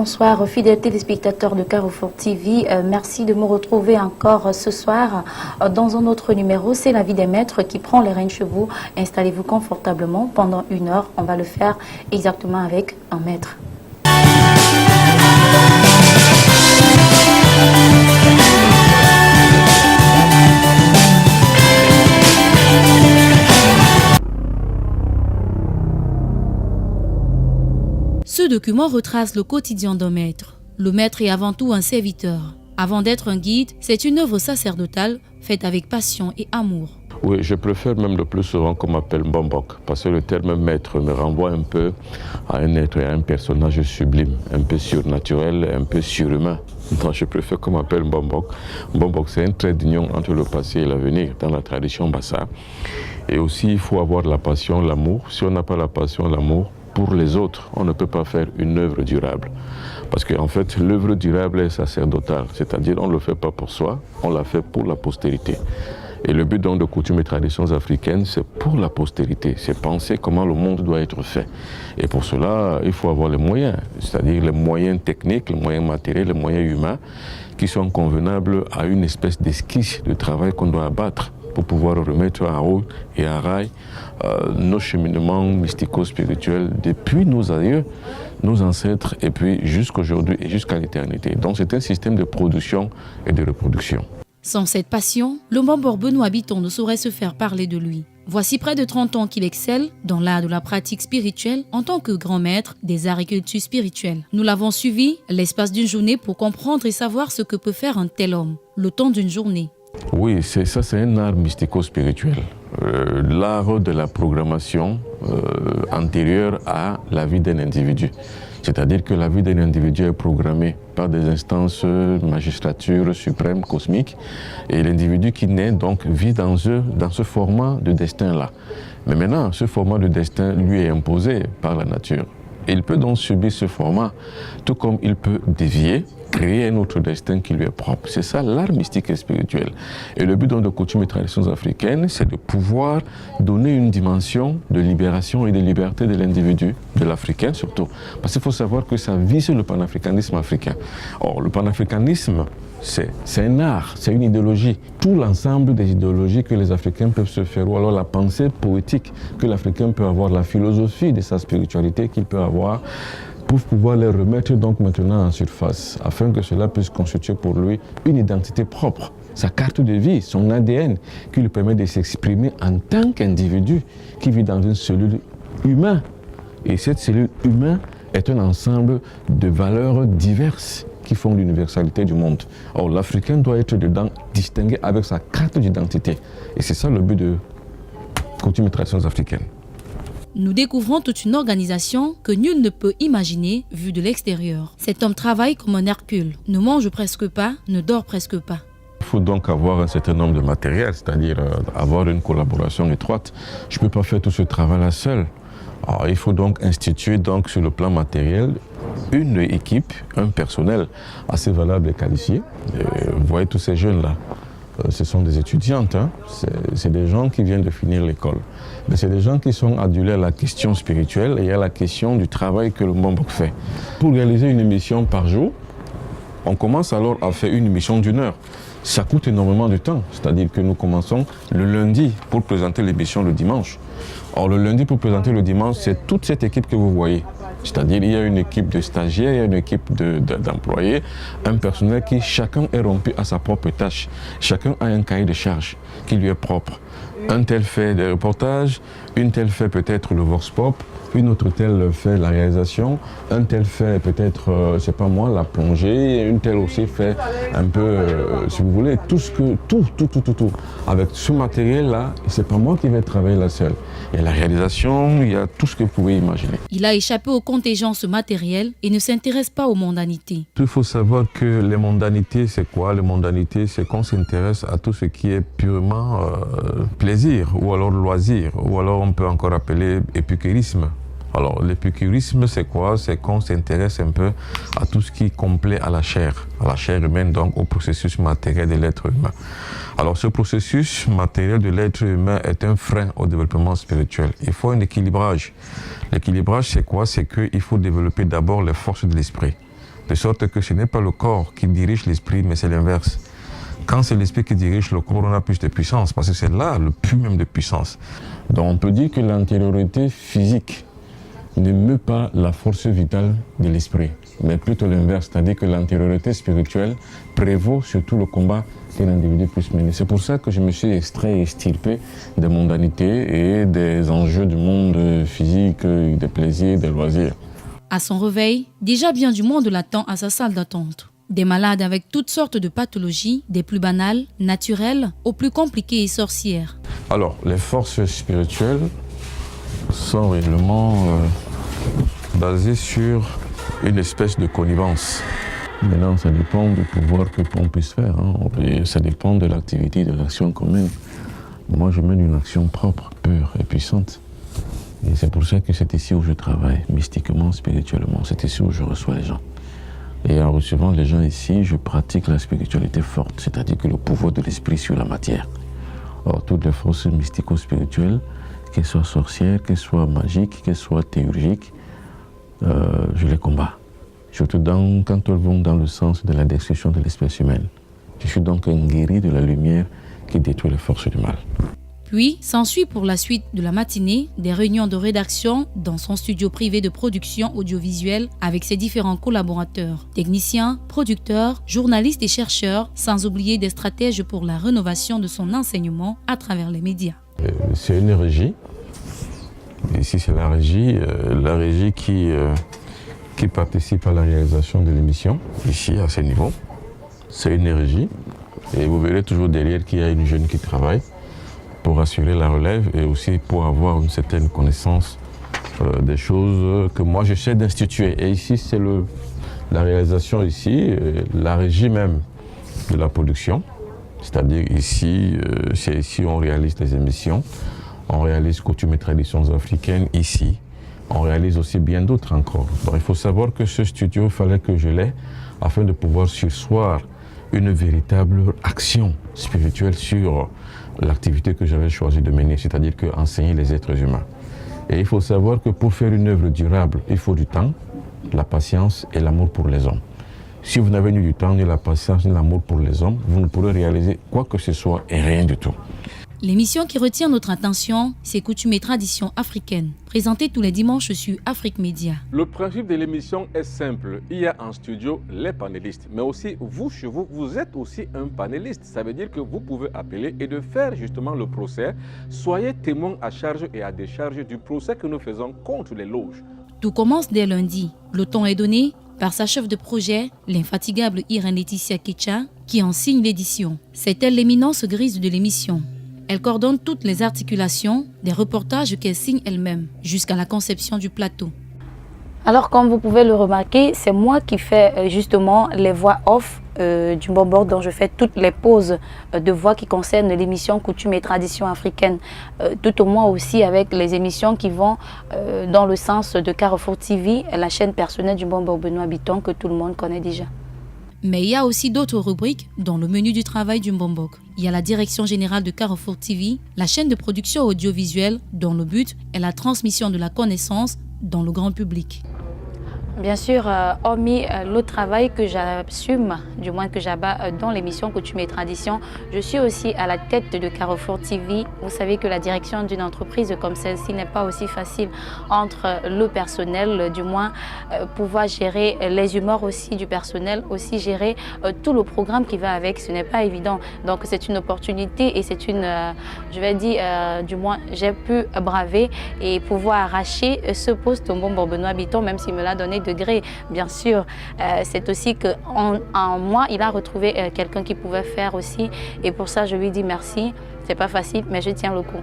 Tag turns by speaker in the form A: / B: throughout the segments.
A: bonsoir fidèles téléspectateurs de Carrefour TV. Merci de me retrouver encore ce soir dans un autre numéro. C'est la vie des maîtres qui prend les rênes chez vous. Installez-vous confortablement pendant 1 heure. On va le faire exactement avec un maître.
B: Ce document retrace le quotidien d'un maître. Le maître est avant tout un serviteur. Avant d'être un guide, c'est une œuvre sacerdotale faite avec passion et amour.
C: Oui, je préfère même le plus souvent qu'on m'appelle Mbombok, parce que le terme maître me renvoie un peu à un être et à un personnage sublime, un peu surnaturel, un peu surhumain. Donc je préfère qu'on m'appelle Mbombok. Mbombok, c'est un trait d'union entre le passé et l'avenir dans la tradition Bassa. Et aussi, il faut avoir la passion, l'amour. Si on n'a pas la passion, l'amour, pour les autres, on ne peut pas faire une œuvre durable. Parce qu'en fait, l'œuvre durable est sacerdotale, c'est-à-dire on ne le fait pas pour soi, on la fait pour la postérité. Et le but donc de coutumes et traditions africaines, c'est pour la postérité, c'est penser comment le monde doit être fait. Et pour cela, il faut avoir les moyens, c'est-à-dire les moyens techniques, les moyens matériels, les moyens humains, qui sont convenables à une espèce d'esquisse de travail qu'on doit abattre pour pouvoir remettre en route et en rail nos cheminements mystico-spirituels depuis nos aïeux, nos ancêtres, et puis jusqu'aujourd'hui et jusqu'à l'éternité. Donc c'est un système de production et de reproduction.
B: Sans cette passion, le Mbombor Benoît Biton ne saurait se faire parler de lui. Voici près de 30 ans qu'il excelle dans l'art de la pratique spirituelle en tant que grand maître des arts et cultures spirituelles. Nous l'avons suivi l'espace d'une journée pour comprendre et savoir ce que peut faire un tel homme, le temps d'une journée.
C: Oui, c'est un art mystico-spirituel. L'art de la programmation antérieure à la vie d'un individu. C'est-à-dire que la vie d'un individu est programmée par des instances magistrature suprême cosmique et l'individu qui naît donc vit dans ce format de destin-là. Mais maintenant, ce format de destin lui est imposé par la nature. Il peut donc subir ce format, tout comme il peut dévier, créer un autre destin qui lui est propre. C'est ça l'art mystique et spirituel. Et le but donc de coutumes et traditions africaines, c'est de pouvoir donner une dimension de libération et de liberté de l'individu, de l'Africain surtout. Parce qu'il faut savoir que ça vise le panafricanisme africain. Or, le panafricanisme, c'est un art, c'est une idéologie. Tout l'ensemble des idéologies que les Africains peuvent se faire, ou alors la pensée poétique que l'Africain peut avoir, la philosophie de sa spiritualité qu'il peut avoir, pour pouvoir les remettre donc maintenant en surface, afin que cela puisse constituer pour lui une identité propre, sa carte de vie, son ADN, qui lui permet de s'exprimer en tant qu'individu qui vit dans une cellule humaine. Et cette cellule humaine est un ensemble de valeurs diverses qui font l'universalité du monde. Or, l'Africain doit être dedans distingué avec sa carte d'identité. Et c'est ça le but de coutumes et traditions africaines.
B: Nous découvrons toute une organisation que nul ne peut imaginer vue de l'extérieur. Cet homme travaille comme un Hercule, ne mange presque pas, ne dort presque pas.
C: Il faut donc avoir un certain nombre de matériel, c'est-à-dire avoir une collaboration étroite. Je ne peux pas faire tout ce travail-là seul. Alors, il faut donc instituer donc, sur le plan matériel une équipe, un personnel assez valable et qualifié. Vous voyez tous ces jeunes-là, ce sont des étudiantes, hein? C'est des gens qui viennent de finir l'école. Mais c'est des gens qui sont adulés à la question spirituelle et à la question du travail que le Mbombok fait. Pour réaliser une émission par jour, on commence alors à faire une émission d'1 heure. Ça coûte énormément de temps, c'est-à-dire que nous commençons le lundi pour présenter l'émission le dimanche. Or, le lundi pour présenter le dimanche, c'est toute cette équipe que vous voyez. C'est-à-dire il y a une équipe de stagiaires, il y a une équipe d'employés, un personnel qui chacun est rompu à sa propre tâche. Chacun a un cahier de charge qui lui est propre. Un tel fait des reportages, une telle fait peut-être le vox pop, une autre telle fait la réalisation, un tel fait peut-être, c'est pas moi, la plongée, une telle aussi fait un peu, si vous voulez, tout. Avec ce matériel-là, c'est pas moi qui vais travailler là seul. Il y a la réalisation, il y a tout ce que vous pouvez imaginer.
B: Il a échappé aux contingences matérielles et ne s'intéresse pas aux mondanités.
C: Il faut savoir que les mondanités, c'est quoi? Les mondanités, c'est qu'on s'intéresse à tout ce qui est purement plaisir, ou alors loisir, ou alors on peut encore appeler épicurisme. Alors l'épicurisme, c'est quoi? C'est qu'on s'intéresse un peu à tout ce qui complaît à la chair humaine, donc au processus matériel de l'être humain. Alors ce processus matériel de l'être humain est un frein au développement spirituel. Il faut un équilibrage. L'équilibrage, c'est quoi? C'est qu'il faut développer d'abord les forces de l'esprit.
D: De sorte que ce n'est pas le corps qui dirige l'esprit, mais c'est l'inverse. Quand c'est l'esprit qui dirige le corps, on a plus de puissance, parce que c'est là le plus même de puissance.
C: Donc on peut dire que l'antériorité physique ne meut pas la force vitale de l'esprit, mais plutôt l'inverse, c'est-à-dire que l'antériorité spirituelle prévaut sur tout le combat qu'un individu puisse mener. C'est pour ça que je me suis extrait et extirpé des mondanités et des enjeux du monde physique, des plaisirs, des loisirs.
B: À son réveil, déjà bien du monde l'attend à sa salle d'attente. Des malades avec toutes sortes de pathologies, des plus banales, naturelles, aux plus compliquées et sorcières.
C: Alors, les forces spirituelles sont réellement basées sur une espèce de connivence. Maintenant, ça dépend du pouvoir que l'on puisse faire. Ça dépend de l'activité, de l'action qu'on mène. Moi, je mène une action propre, pure et puissante. Et c'est pour ça que c'est ici où je travaille, mystiquement, spirituellement. C'est ici où je reçois les gens. Et en recevant les gens ici, je pratique la spiritualité forte, c'est-à-dire que le pouvoir de l'esprit sur la matière. Or, toutes les forces mystico-spirituelles, qu'elles soient sorcières, qu'elles soient magiques, qu'elles soient théurgiques, je les combats. Surtout quand elles vont dans le sens de la destruction de l'espèce humaine. Je suis donc un guerrier de la lumière qui détruit les forces du mal.
B: Puis, s'ensuit pour la suite de la matinée des réunions de rédaction dans son studio privé de production audiovisuelle avec ses différents collaborateurs, techniciens, producteurs, journalistes et chercheurs, sans oublier des stratèges pour la rénovation de son enseignement à travers les médias.
C: C'est une régie. Ici, c'est la régie qui participe à la réalisation de l'émission, ici à ce niveau. C'est une régie. Et vous verrez toujours derrière qu'il y a une jeune qui travaille pour assurer la relève et aussi pour avoir une certaine connaissance des choses que moi j'essaie d'instituer. Et ici, c'est la réalisation ici, la régie même de la production. C'est-à-dire ici, c'est ici où on réalise les émissions. On réalise coutumes et traditions africaines ici. On réalise aussi bien d'autres encore. Donc, il faut savoir que ce studio, il fallait que je l'aie afin de pouvoir surseoir une véritable action spirituelle sur l'activité que j'avais choisi de mener, c'est-à-dire enseigner les êtres humains. Et il faut savoir que pour faire une œuvre durable, il faut du temps, la patience et l'amour pour les hommes. Si vous n'avez ni du temps, ni la patience, ni l'amour pour les hommes, vous ne pourrez réaliser quoi que ce soit et rien du tout.
B: L'émission qui retient notre attention, c'est Coutumes et traditions africaines, présentée tous les dimanches sur Afrique Média.
E: Le principe de l'émission est simple. Il y a en studio les panélistes, mais aussi vous, chez vous, vous êtes aussi un panéliste. Ça veut dire que vous pouvez appeler et de faire justement le procès. Soyez témoin à charge et à décharge du procès que nous faisons contre les loges.
B: Tout commence dès lundi. Le temps est donné par sa chef de projet, l'infatigable Irène Laetitia Ketcha, qui en signe l'édition. C'est elle l'éminence grise de l'émission. Elle coordonne toutes les articulations des reportages qu'elle signe elle-même, jusqu'à la conception du plateau.
A: Alors, comme vous pouvez le remarquer, c'est moi qui fais justement les voix off du Mbombo, dont je fais toutes les pauses de voix qui concernent l'émission Coutumes et traditions africaines. Tout au moins aussi avec les émissions qui vont dans le sens de Carrefour TV, la chaîne personnelle du Mbombo Benoît Bitton que tout le monde connaît déjà.
B: Mais il y a aussi d'autres rubriques dans le menu du travail du Mbombok. Il y a la direction générale de Carrefour TV, la chaîne de production audiovisuelle dont le but est la transmission de la connaissance dans le grand public.
A: Bien sûr, hormis le travail que j'assume, du moins que j'abats dans l'émission Coutumes et Traditions, je suis aussi à la tête de Carrefour TV. Vous savez que la direction d'une entreprise comme celle-ci n'est pas aussi facile entre le personnel, du moins pouvoir gérer les humeurs aussi du personnel, aussi gérer tout le programme qui va avec, ce n'est pas évident. Donc c'est une opportunité et c'est une, je vais dire, du moins j'ai pu braver et pouvoir arracher ce poste au Mbombo Benoît Bitton, même s'il me l'a donné de gré, bien sûr. C'est aussi qu'en moi, il a retrouvé quelqu'un qui pouvait faire aussi. Et pour ça, je lui dis merci. C'est pas facile, mais je tiens le coup.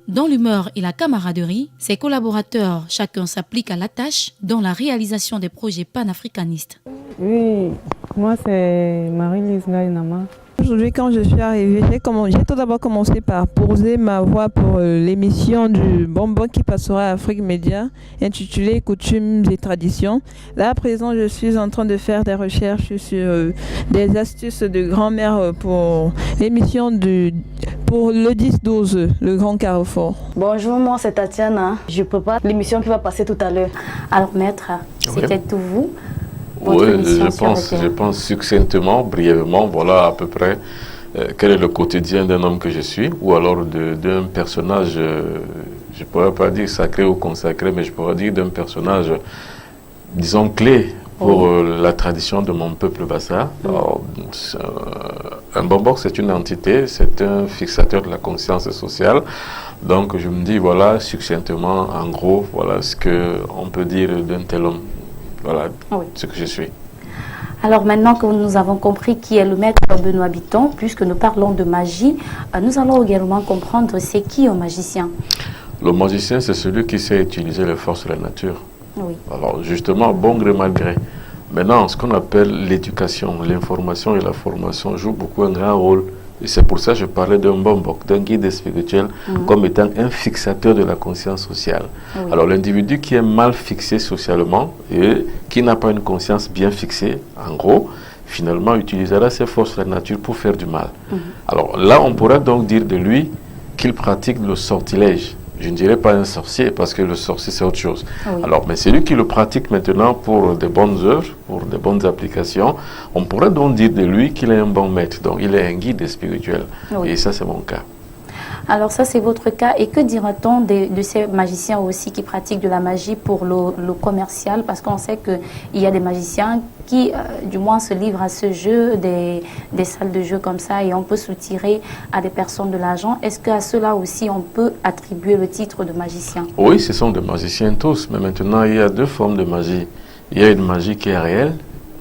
B: Dans l'humeur et la camaraderie, ses collaborateurs, chacun s'applique à la tâche dans la réalisation des projets panafricanistes.
F: Oui, moi c'est Marie-Lise Ngaïnama. Aujourd'hui, quand je suis arrivée, j'ai tout d'abord commencé par poser ma voix pour l'émission du Mbombo qui passera à Afrique Média, intitulée Coutumes et Traditions. Là, à présent, je suis en train de faire des recherches sur des astuces de grand-mère pour l'émission pour le 10-12, le Grand Carrefour.
G: Bonjour, moi c'est Tatiana. Je prépare l'émission qui va passer tout à l'heure.
A: Alors maître, c'était tout vous. votre
E: Oui,
A: mission sur le
E: je
A: terrain.
E: pense succinctement, brièvement, voilà à peu près quel est le quotidien d'un homme que je suis, ou alors d'un personnage, je ne pourrais pas dire sacré ou consacré, mais je pourrais dire d'un personnage, disons, clé pour la tradition de mon peuple bassa. Alors, un bombok, c'est une entité, c'est un fixateur de la conscience sociale. Donc, je me dis, voilà, succinctement, en gros, voilà ce qu'on peut dire d'un tel homme. Voilà ce que je suis.
A: Alors maintenant que nous avons compris qui est le maître Benoît Bitton, puisque nous parlons de magie, nous allons également comprendre c'est qui un magicien.
E: Le magicien, c'est celui qui sait utiliser les forces de la nature.
A: Oui.
E: Alors justement, bon gré mal gré. Maintenant, ce qu'on appelle l'éducation, l'information et la formation jouent beaucoup un grand rôle. Et c'est pour ça que je parlais d'un bombok, d'un guide spirituel, comme étant un fixateur de la conscience sociale.
A: Oui.
E: Alors l'individu qui est mal fixé socialement et qui n'a pas une conscience bien fixée, en gros, finalement utilisera ses forces de la nature pour faire du mal. Alors là, on pourrait donc dire de lui qu'il pratique le sortilège. Je ne dirais pas un sorcier, parce que le sorcier, c'est autre chose.
A: Oui.
E: Alors, mais celui qui le pratique maintenant pour de bonnes œuvres, pour de bonnes applications, on pourrait donc dire de lui qu'il est un bon maître. Donc, il est un guide spirituel.
A: Oui.
E: Et ça, c'est mon cas.
A: Alors ça, c'est votre cas. Et que dira-t-on de ces magiciens aussi qui pratiquent de la magie pour le commercial? Parce qu'on sait qu'il y a des magiciens qui, du moins, se livrent à ce jeu, des salles de jeu comme ça, et on peut soutirer à des personnes de l'argent. Est-ce qu'à cela aussi, on peut attribuer le titre de magicien?
E: Oui, ce sont des magiciens tous. Mais maintenant, il y a deux formes de magie. Il y a une magie qui est réelle,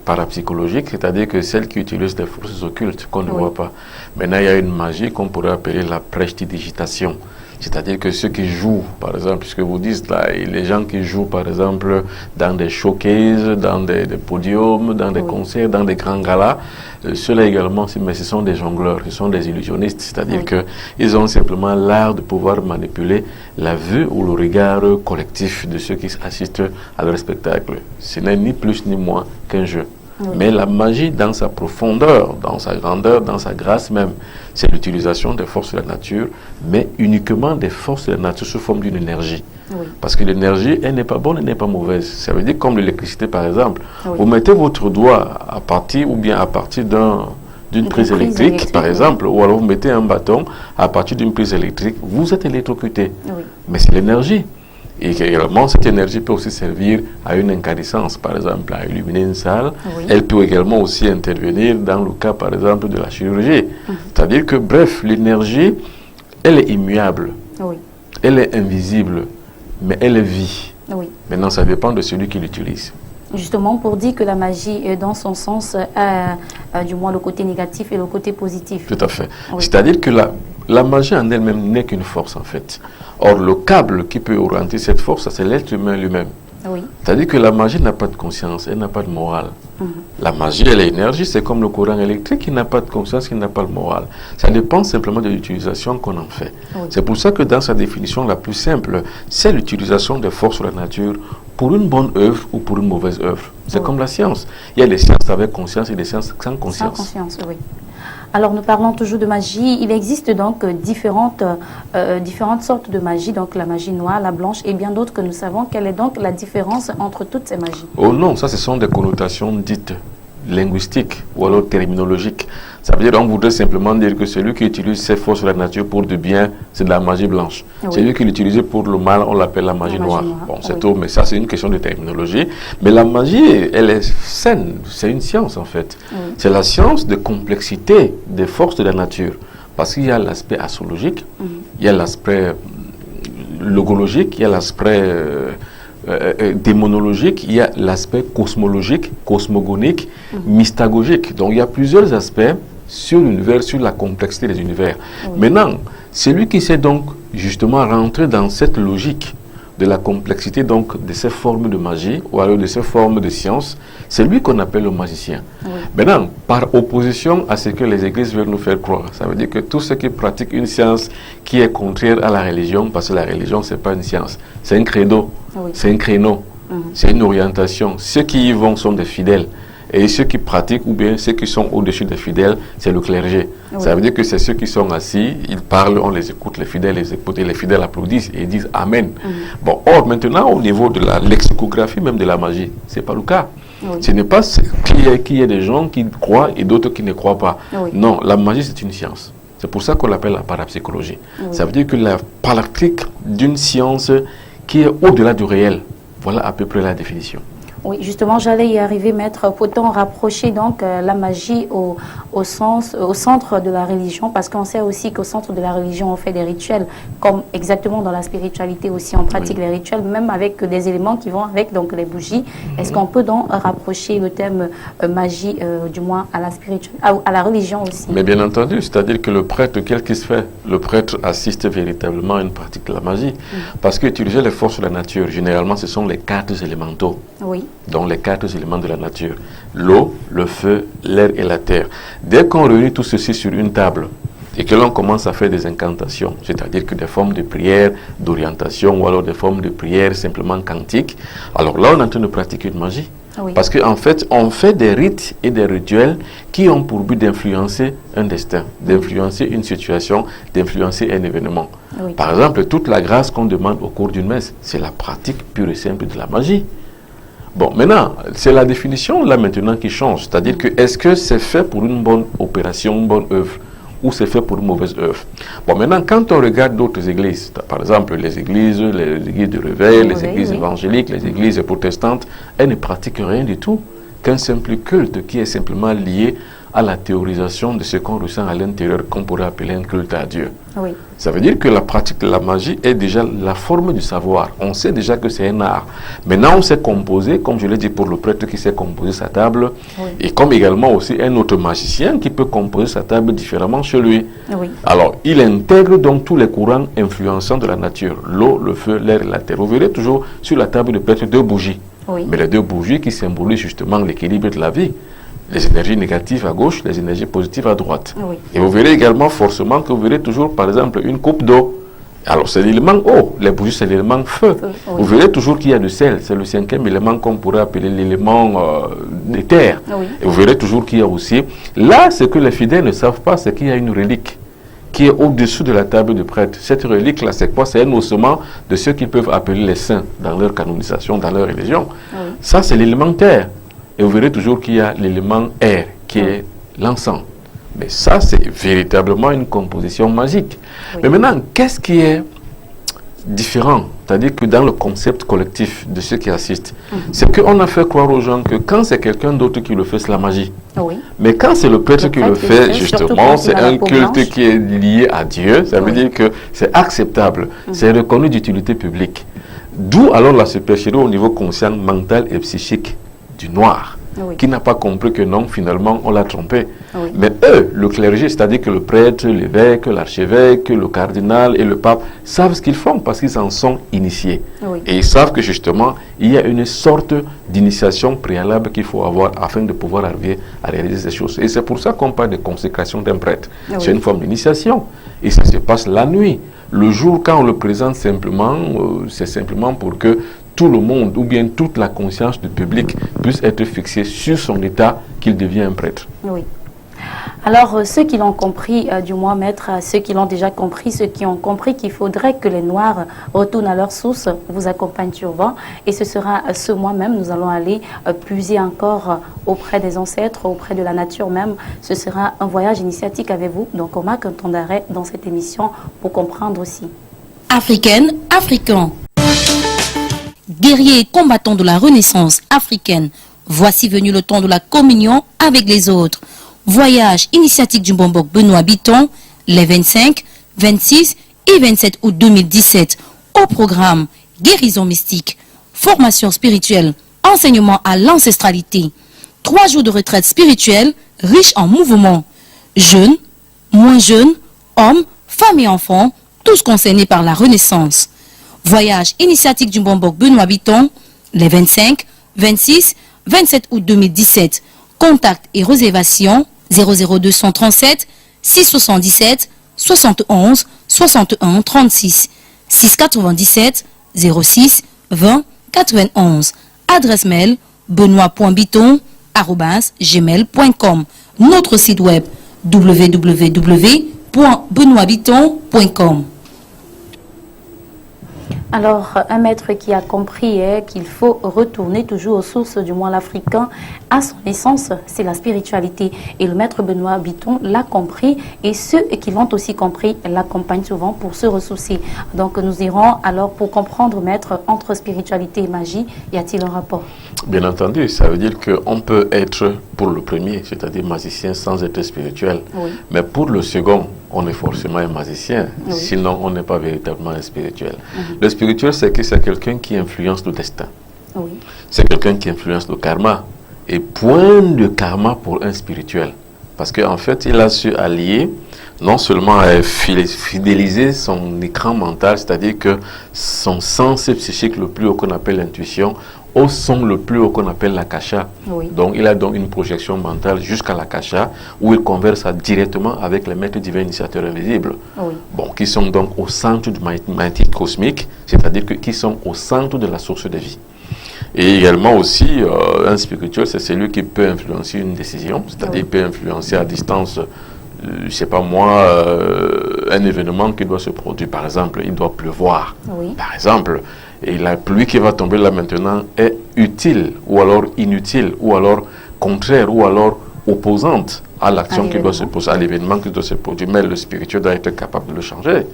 E: parapsychologique, c'est-à-dire que celle qui utilise des forces occultes qu'on ne voit pas. Maintenant, il y a une magie qu'on pourrait appeler la prestidigitation. C'est-à-dire que ceux qui jouent, par exemple, puisque vous dites là, les gens qui jouent, par exemple, dans des showcases, dans des podiums, dans des concerts, dans des grands galas, ceux-là également, mais ce sont des jongleurs, ce sont des illusionnistes. C'est-à-dire qu'ils ont simplement l'art de pouvoir manipuler la vue ou le regard collectif de ceux qui assistent à leur spectacle. Ce n'est ni plus ni moins qu'un jeu. Mais la magie, dans sa profondeur, dans sa grandeur, dans sa grâce même, c'est l'utilisation des forces de la nature, mais uniquement des forces de la nature sous forme d'une énergie. Parce que l'énergie, elle n'est pas bonne, elle n'est pas mauvaise. Ça veut dire comme l'électricité, par exemple. Vous mettez votre doigt à partir d'une prise électrique, par exemple, ou alors vous mettez un bâton à partir d'une prise électrique, vous êtes électrocuté. Mais c'est l'énergie. Et également, cette énergie peut aussi servir à une incandescence, par exemple, à illuminer une salle. Elle peut également aussi intervenir dans le cas, par exemple, de la chirurgie. C'est-à-dire que, bref, l'énergie, elle est immuable, elle est invisible, mais elle est vie. Maintenant, ça dépend de celui qui l'utilise.
A: Justement, pour dire que la magie, dans son sens, a du moins le côté négatif et le côté positif.
E: Tout à fait. C'est-à-dire que la magie en elle-même n'est qu'une force, en fait. Or, le câble qui peut orienter cette force, c'est l'être humain lui-même. C'est-à-dire que la magie n'a pas de conscience, elle n'a pas de morale. La magie, elle est énergie, c'est comme le courant électrique qui n'a pas de conscience, qui n'a pas de morale. Ça dépend simplement de l'utilisation qu'on en fait. C'est pour ça que dans sa définition la plus simple, c'est l'utilisation des forces de la nature pour une bonne œuvre ou pour une mauvaise œuvre. C'est comme la science. Il y a des sciences avec conscience et des sciences sans conscience.
A: Sans conscience, oui. Alors, nous parlons toujours de magie. Il existe donc différentes sortes de magie, donc la magie noire, la blanche et bien d'autres que nous savons. Quelle est donc la différence entre toutes ces magies?
E: Oh non, ça ce sont des connotations dites linguistiques ou alors terminologiques. Ça veut dire qu'on voudrait simplement dire que celui qui utilise ses forces de la nature pour du bien, c'est de la magie blanche. Celui qui l'utilise pour le mal, on l'appelle la magie noire. Bon, c'est tout, mais ça c'est une question de terminologie. Mais la magie, elle est saine, c'est une science en fait. C'est la science de complexité des forces de la nature. Parce qu'il y a l'aspect astrologique, il y a l'aspect logologique, il y a l'aspect démonologique, il y a l'aspect cosmologique, cosmogonique, mystagogique. Donc il y a plusieurs aspects sur l'univers, sur la complexité des univers. Maintenant, celui qui sait donc justement rentrer dans cette logique de la complexité donc de ces formes de magie ou alors de ces formes de science, c'est lui qu'on appelle le magicien. Maintenant, par opposition à ce que les églises veulent nous faire croire, ça veut dire que tous ceux qui pratiquent une science qui est contraire à la religion, parce que la religion c'est pas une science, c'est un credo, c'est un créneau, c'est une orientation. Ceux qui y vont sont des fidèles. Et ceux qui pratiquent, ou bien ceux qui sont au-dessus des fidèles, c'est le clergé. Ça veut dire que c'est ceux qui sont assis, ils parlent, on les écoute, les fidèles les écoutent, et les fidèles applaudissent et disent Amen. Bon, or, maintenant, au niveau de la lexicographie, même de la magie, c'est pas le cas.
A: Oui.
E: Ce n'est pas qu'il y ait des gens qui croient et d'autres qui ne croient pas.
A: Oui.
E: Non, la magie, c'est une science. C'est pour ça qu'on l'appelle la parapsychologie.
A: Oui.
E: Ça veut dire que la pratique d'une science qui est au-delà du réel. Voilà à peu près la définition.
A: Oui, justement, j'allais y arriver, maître. Peut-on rapprocher donc la magie au centre de la religion? Parce qu'on sait aussi qu'au centre de la religion, on fait des rituels, comme exactement dans la spiritualité aussi, on pratique les rituels, même avec des éléments qui vont avec, donc les bougies. Est-ce qu'on peut donc rapprocher le thème magie, du moins, à la à la religion aussi?
E: Mais bien entendu, c'est-à-dire que le prêtre, quel qu'il se fait, le prêtre assiste véritablement à une pratique de la magie. Parce qu'utiliser les forces de la nature, généralement, ce sont les 4 élémentaux.
A: Oui.
E: Donc les 4 éléments de la nature, l'eau, le feu, l'air et la terre. Dès qu'on réunit tout ceci sur une table et que l'on commence à faire des incantations, c'est-à-dire que des formes de prière, d'orientation ou alors des formes de prière simplement quantiques, alors là on est en train de pratiquer une magie.
A: Oui.
E: Parce qu'en fait, on fait des rites et des rituels qui ont pour but d'influencer un destin, d'influencer une situation, d'influencer un événement.
A: Oui.
E: Par exemple, toute la grâce qu'on demande au cours d'une messe, c'est la pratique pure et simple de la magie. Bon, maintenant, c'est la définition là maintenant qui change. C'est-à-dire que est-ce que c'est fait pour une bonne opération, une bonne œuvre, ou c'est fait pour une mauvaise œuvre? Bon, maintenant, quand on regarde d'autres églises, par exemple les églises de réveil, les églises évangéliques, les églises protestantes, elles ne pratiquent rien du tout qu'un simple culte qui est simplement lié à la théorisation de ce qu'on ressent à l'intérieur, qu'on pourrait appeler un culte à Dieu.
A: Oui.
E: Ça veut dire que la pratique de la magie est déjà la forme du savoir. On sait déjà que c'est un art. Maintenant, on sait composer, comme je l'ai dit pour le prêtre qui sait composer sa table, et comme également aussi un autre magicien qui peut composer sa table différemment chez lui.
A: Oui.
E: Alors, il intègre donc tous les courants influençants de la nature, l'eau, le feu, l'air et la terre. Vous verrez toujours sur la table de prêtre 2 bougies.
A: Oui.
E: Mais les 2 bougies qui symbolisent justement l'équilibre de la vie. Les énergies négatives à gauche, les énergies positives à droite.
A: Oui.
E: Et vous verrez également forcément que vous verrez toujours, par exemple, une coupe d'eau. Alors, c'est l'élément eau. Les bougies, c'est l'élément feu.
A: Oui.
E: Vous verrez toujours qu'il y a du sel. C'est le 5e élément qu'on pourrait appeler l'élément des terres.
A: Oui.
E: Et vous verrez toujours qu'il y a aussi... Là, ce que les fidèles ne savent pas, c'est qu'il y a une relique qui est au-dessous de la table du prêtre. Cette relique-là, c'est quoi? C'est un ossement de ceux qu'ils peuvent appeler les saints dans leur canonisation, dans leur religion.
A: Oui.
E: Ça, c'est l'élément terre. Et vous verrez toujours qu'il y a l'élément air, qui est l'encens. Mais ça, c'est véritablement une composition magique.
A: Oui.
E: Mais maintenant, qu'est-ce qui est différent? C'est-à-dire que dans le concept collectif de ceux qui assistent, c'est qu'on a fait croire aux gens que quand c'est quelqu'un d'autre qui le fait, c'est la magie.
A: Oui.
E: Mais quand c'est le prêtre qui le fait, justement, c'est un culte
A: blanche.
E: qui est lié à Dieu. Ça veut
A: Oui.
E: dire que c'est acceptable, c'est reconnu d'utilité publique. D'où alors la supercherie au niveau conscient, mental et psychique du noir,
A: Oui.
E: qui n'a pas compris que non, finalement, on l'a trompé.
A: Oui.
E: Mais eux, le clergé, c'est-à-dire que le prêtre, l'évêque, l'archevêque, le cardinal et le pape, savent ce qu'ils font parce qu'ils en sont initiés.
A: Oui.
E: Et ils savent que justement, il y a une sorte d'initiation préalable qu'il faut avoir afin de pouvoir arriver à réaliser ces choses. Et c'est pour ça qu'on parle de consécration d'un prêtre.
A: Oui.
E: C'est une forme d'initiation. Et ça se passe la nuit. Le jour, quand on le présente simplement, c'est simplement pour que tout le monde, ou bien toute la conscience du public, puisse être fixée sur son état qu'il devient un prêtre.
A: Oui. Alors, ceux qui l'ont compris, du moins, maître, ceux qui l'ont déjà compris, ceux qui ont compris qu'il faudrait que les Noirs retournent à leur source, vous accompagnent sur vent. Et ce sera ce mois même, nous allons aller puiser encore auprès des ancêtres, auprès de la nature même. Ce sera un voyage initiatique avec vous. Donc, on marque un temps d'arrêt dans cette émission pour comprendre aussi.
B: Africaine, africain. Guerriers et combattants de la Renaissance africaine, voici venu le temps de la communion avec les autres. Voyage initiatique du Bombok Benoît Bitton, les 25, 26 et 27 août 2017. Au programme, guérison mystique, formation spirituelle, enseignement à l'ancestralité. 3 jours de retraite spirituelle, riche en mouvements. Jeunes, moins jeunes, hommes, femmes et enfants, tous concernés par la Renaissance. Voyage initiatique du Bombok Benoît Bitton, les 25, 26, 27 août 2017. Contact et réservation 00237 677 71 61 36 697 06 20 91. Adresse mail benoît.bitton@gmail.com. Notre site web www.benoîtbitton.com.
A: Alors, un maître qui a compris qu'il faut retourner toujours aux sources, du moins l'Africain, à son essence, c'est la spiritualité. Et le maître Benoît Bitton l'a compris et ceux qui l'ont aussi compris l'accompagnent souvent pour se ressourcer. Donc, nous irons alors pour comprendre, maître, entre spiritualité et magie, y a-t-il un rapport?
C: Bien entendu, ça veut dire qu'on peut être pour le premier, c'est-à-dire magicien sans être spirituel.
A: Oui.
C: Mais pour le second, on est forcément un magicien,
A: Oui.
C: sinon on n'est pas véritablement un spirituel. Le spirituel, c'est que c'est quelqu'un qui influence le destin.
A: Oui.
C: C'est quelqu'un qui influence le karma. Et point de karma pour un spirituel. Parce qu'en fait, il a su allier, non seulement à fidéliser son écran mental, c'est-à-dire que son sens psychique le plus haut qu'on appelle l'intuition, au son le plus haut qu'on appelle l'akasha.
A: Oui.
C: Donc il a donc une projection mentale jusqu'à l'akasha où il converse directement avec les maîtres divins initiateurs invisibles.
A: Oui.
C: Bon, qui sont donc au centre du magnétique cosmique, c'est-à-dire qui sont au centre de la source de vie. Et également aussi, un spirituel, c'est celui qui peut influencer une décision, c'est-à-dire peut influencer à distance, je ne sais pas moi, un événement qui doit se produire. Par exemple, il doit pleuvoir.
A: Oui.
C: Par exemple, et la pluie qui va tomber là maintenant est utile, ou alors inutile, ou alors contraire, ou alors opposante à l'action qui doit se poser, à l'événement qui doit se produire. Mais le spirituel doit être capable de le changer.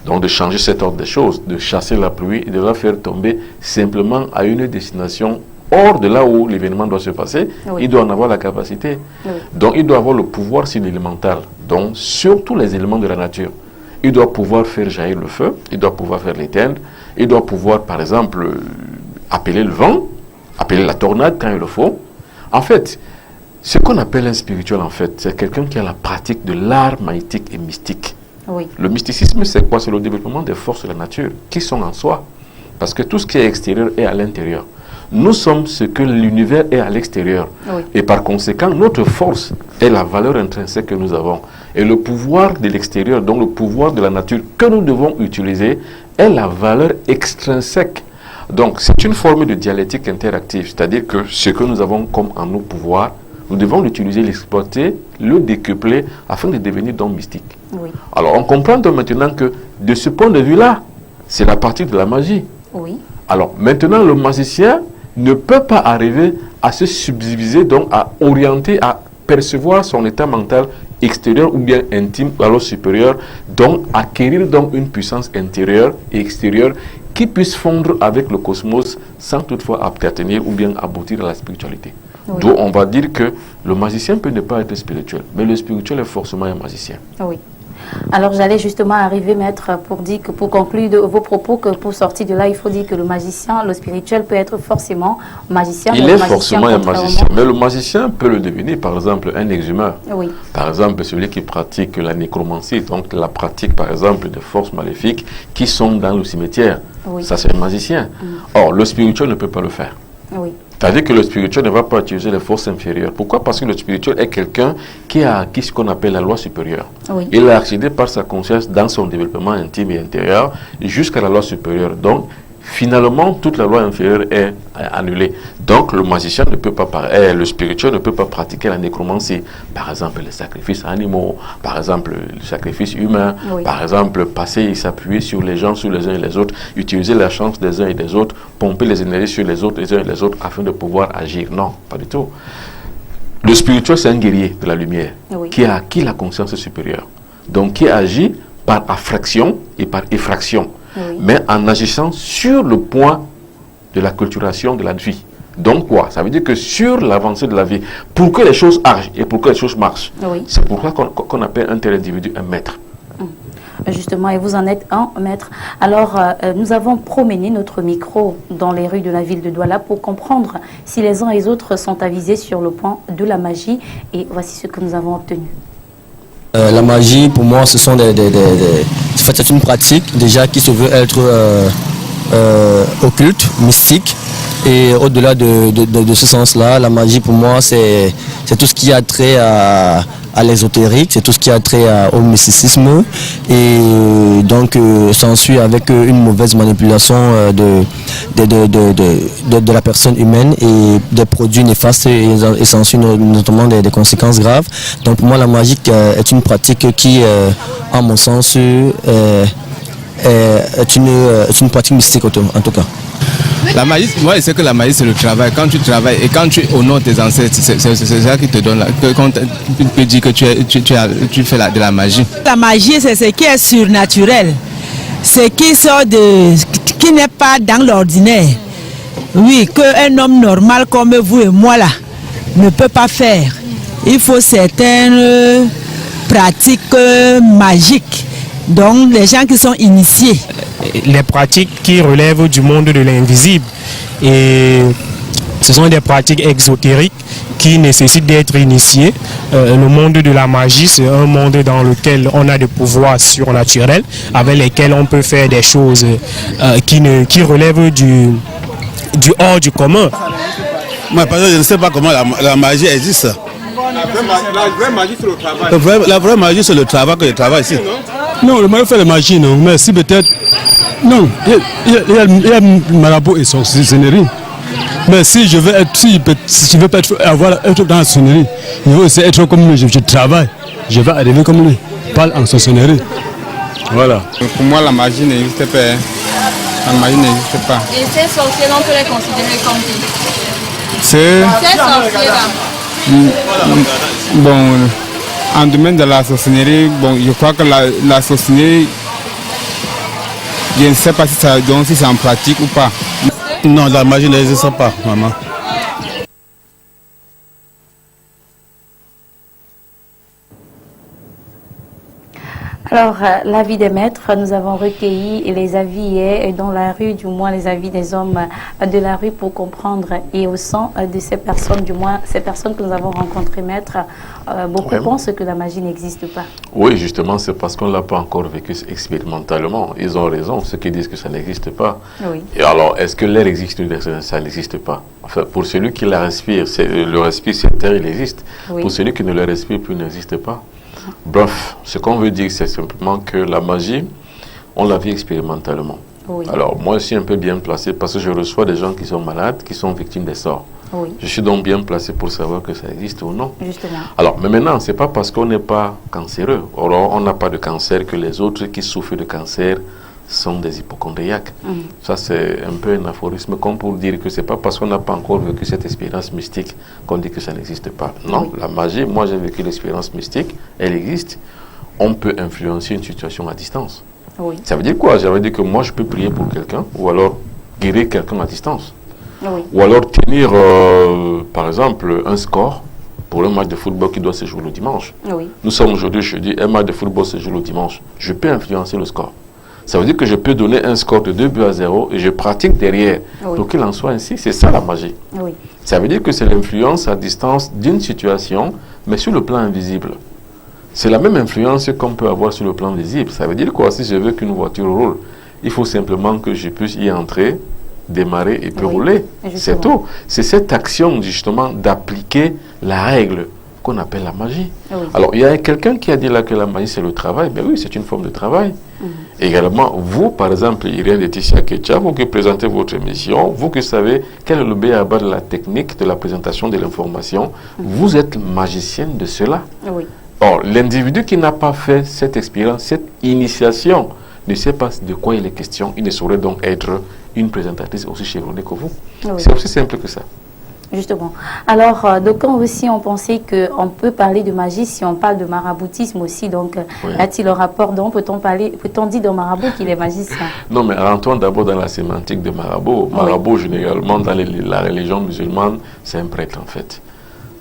C: Donc de changer cet ordre des choses, de chasser la pluie et de la faire tomber simplement à une destination hors de là où l'événement doit se passer.
A: Oui.
C: Il doit en avoir la capacité.
A: Oui.
C: Donc il doit avoir le pouvoir sur l'élémental, donc sur tous les éléments de la nature. Il doit pouvoir faire jaillir le feu, il doit pouvoir faire l'éteindre, il doit pouvoir par exemple appeler le vent, appeler la tornade quand il le faut. En fait, ce qu'on appelle un spirituel, en fait, c'est quelqu'un qui a la pratique de l'art magnétique et mystique.
A: Oui.
C: Le mysticisme, c'est quoi? C'est le développement des forces de la nature qui sont en soi. Parce que tout ce qui est extérieur est à l'intérieur. Nous sommes ce que l'univers est à l'extérieur.
A: Oui.
C: Et par conséquent, notre force est la valeur intrinsèque que nous avons. Et le pouvoir de l'extérieur, donc le pouvoir de la nature que nous devons utiliser, est la valeur extrinsèque. Donc, c'est une forme de dialectique interactive. C'est-à-dire que ce que nous avons comme en nos pouvoirs, nous devons l'utiliser, l'exploiter, le décupler afin de devenir donc mystique.
A: Oui.
C: Alors, on comprend donc maintenant que de ce point de vue-là, c'est la partie de la magie.
A: Oui.
C: Alors, maintenant, le magicien ne peut pas arriver à se subdiviser, donc à orienter, à percevoir son état mental extérieur ou bien intime, ou alors supérieur, donc acquérir donc une puissance intérieure et extérieure qui puisse fondre avec le cosmos sans toutefois appartenir ou bien aboutir à la spiritualité.
A: Oui.
C: Donc, on va dire que le magicien peut ne pas être spirituel, mais le spirituel est forcément un magicien.
A: Oui. Alors j'allais justement arriver, maître, pour dire que, pour conclure de vos propos, que pour sortir de là, il faut dire que le magicien, le spirituel peut être forcément magicien.
C: Il est forcément un magicien, mais le magicien peut le devenir, par exemple, un exhumeur.
A: Oui.
C: Par exemple, celui qui pratique la nécromancie, donc la pratique, par exemple, de forces maléfiques qui sont dans le cimetière.
A: Oui.
C: Ça, c'est un magicien. Or, le spirituel ne peut pas le faire.
A: Oui.
C: C'est-à-dire que le spirituel ne va pas utiliser les forces inférieures. Pourquoi? Parce que le spirituel est quelqu'un qui a acquis ce qu'on appelle la loi supérieure.
A: Oui.
C: Il a accédé par sa conscience dans son développement intime et intérieur jusqu'à la loi supérieure. Donc, finalement, toute la loi inférieure est annulée. Donc, le magicien ne peut pas, le spirituel ne peut pas pratiquer la nécromancie. Par exemple, les sacrifices animaux, par exemple, le sacrifice humain,
A: Oui.
C: par exemple, passer et s'appuyer sur les gens, sur les uns et les autres, utiliser la chance des uns et des autres, pomper les énergies sur les autres, les uns et les autres, afin de pouvoir agir. Non, pas du tout. Le spirituel, c'est un guerrier de la lumière,
A: Oui.
C: qui a acquis la conscience supérieure. Donc, qui agit par affraction et par effraction.
A: Oui.
C: Mais en agissant sur le point de la culturation de la vie. Donc quoi? Ça veut dire que sur l'avancée de la vie, pour que les choses agissent et pour que les choses marchent,
A: Oui.
C: c'est pourquoi qu'on appelle un tel individu un maître.
A: Justement, et vous en êtes un, maître. Alors, nous avons promené notre micro dans les rues de la ville de Douala pour comprendre si les uns et les autres sont avisés sur le point de la magie. Et voici ce que nous avons obtenu.
G: La magie, pour moi, ce sont en fait, c'est une pratique déjà qui se veut être occulte, mystique. Et au-delà de ce sens-là, la magie, pour moi, c'est tout ce qui a trait à l'ésotérique, c'est tout ce qui a trait au mysticisme. Et donc, s'ensuit avec une mauvaise manipulation de la personne humaine et des produits néfastes et s'ensuit notamment des conséquences graves. Donc, pour moi, la magie est une pratique qui, à mon sens, est une pratique mystique en tout cas.
H: La magie, moi je sais que la magie c'est le travail. Quand tu travailles et quand tu honores tes ancêtres, c'est ça qui te donne quand tu peux dire que tu fais de la magie.
I: La magie c'est ce qui est surnaturel, ce qui n'est pas dans l'ordinaire. Oui, qu'un homme normal comme vous et moi là ne peut pas faire. Il faut certaines pratiques magiques, donc les gens qui sont initiés.
J: Les pratiques qui relèvent du monde de l'invisible, et ce sont des pratiques exotériques qui nécessitent d'être initiées. Le monde de la magie, c'est un monde dans lequel on a des pouvoirs surnaturels avec lesquels on peut faire des choses qui relèvent du hors du commun.
K: Moi, parce que je ne sais pas comment la magie existe.
E: La vraie magie, c'est le travail.
K: La vraie magie, c'est le travail que je travaille ici.
L: Non, le marabout fait la magie, non. Mais si peut-être. Non, il y a marabout et sorcellerie. Mais si je veux être, si je veux pas être dans la sorcellerie, je veux aussi être comme lui, je travaille. Je vais arriver comme lui, parle en sorcellerie. Voilà.
M: Pour moi, la magie n'existe pas. La magie n'existe pas.
N: Et ces sorciers, on peut les considérer comme qui?
M: Ces
N: sorciers-là.
M: Bon, en domaine de la sorcellerie, bon, je crois que la sorcellerie, je ne sais pas si c'est en pratique ou pas.
K: Non, la magie n'existe pas, maman.
A: Alors, l'avis des maîtres, nous avons recueilli les avis hier dans la rue, du moins les avis des hommes de la rue pour comprendre, et au sein de ces personnes, du moins ces personnes que nous avons rencontrées, maîtres, beaucoup pensent que la magie n'existe pas.
C: Oui, justement, c'est parce qu'on ne l'a pas encore vécu expérimentalement. Ils ont raison, ceux qui disent que ça n'existe pas.
A: Oui.
C: Et alors, est-ce que l'air existe ou ça n'existe pas? Enfin, pour celui qui la respire, le respire, cet air, il existe.
A: Oui.
C: Pour celui qui ne le respire plus, il n'existe pas. Bref, ce qu'on veut dire, c'est simplement que la magie, on la vit expérimentalement.
A: Oui.
C: Alors, moi, je suis un peu bien placé parce que je reçois des gens qui sont malades, qui sont victimes des sorts.
A: Oui.
C: Je suis donc bien placé pour savoir que ça existe ou non.
A: Justement.
C: Alors, mais maintenant, ce n'est pas parce qu'on n'est pas cancéreux, or on n'a pas de cancer, que les autres qui souffrent de cancer sont des hypochondriaques. Ça, c'est un peu un aphorisme, comme pour dire que ce n'est pas parce qu'on n'a pas encore vécu cette expérience mystique qu'on dit que ça n'existe pas. Non, la magie, moi j'ai vécu l'expérience mystique, elle existe. On peut influencer une situation à distance.
A: Oui.
C: Ça veut dire quoi? Ça veut dire que moi je peux prier pour quelqu'un, ou alors guérir quelqu'un à distance.
A: Oui.
C: Ou alors tenir, par exemple, un score pour un match de football qui doit se jouer le dimanche.
A: Oui.
C: Nous sommes aujourd'hui jeudi, un match de football se joue le dimanche. Je peux influencer le score. Ça veut dire que je peux donner un score de 2-0 et je pratique derrière.
A: Oui.
C: Pour qu'il en soit ainsi, c'est ça la magie.
A: Oui.
C: Ça veut dire que c'est l'influence à distance d'une situation, mais sur le plan invisible. C'est la même influence qu'on peut avoir sur le plan visible. Ça veut dire quoi? Si je veux qu'une voiture roule, il faut simplement que je puisse y entrer, démarrer et puis rouler. C'est tout. C'est cette action justement d'appliquer la règle qu'on appelle la magie.
A: Oui.
C: Alors, il y a quelqu'un qui a dit là que la magie c'est le travail. Ben oui, c'est une forme de travail. Également, vous, par exemple, Irène Laetitia Ketia, vous qui présentez votre émission, vous qui savez quel est le b.a.-ba de la technique de la présentation de l'information, vous êtes magicienne de cela.
A: Oui.
C: Or, l'individu qui n'a pas fait cette expérience, cette initiation, ne sait pas de quoi il est question. Il ne saurait donc être une présentatrice aussi chevronnée que vous.
A: Oui.
C: C'est aussi simple que ça.
A: Justement. Alors, d'aucuns aussi ont pensé qu'on peut parler de magie si on parle de maraboutisme aussi. Donc,
C: Oui.
A: y a-t-il un rapport? Donc, peut-on dire de marabout qu'il est magicien?
C: Non, mais rentrons d'abord dans la sémantique de marabout. Marabout, généralement, dans la religion musulmane, c'est un prêtre, en fait.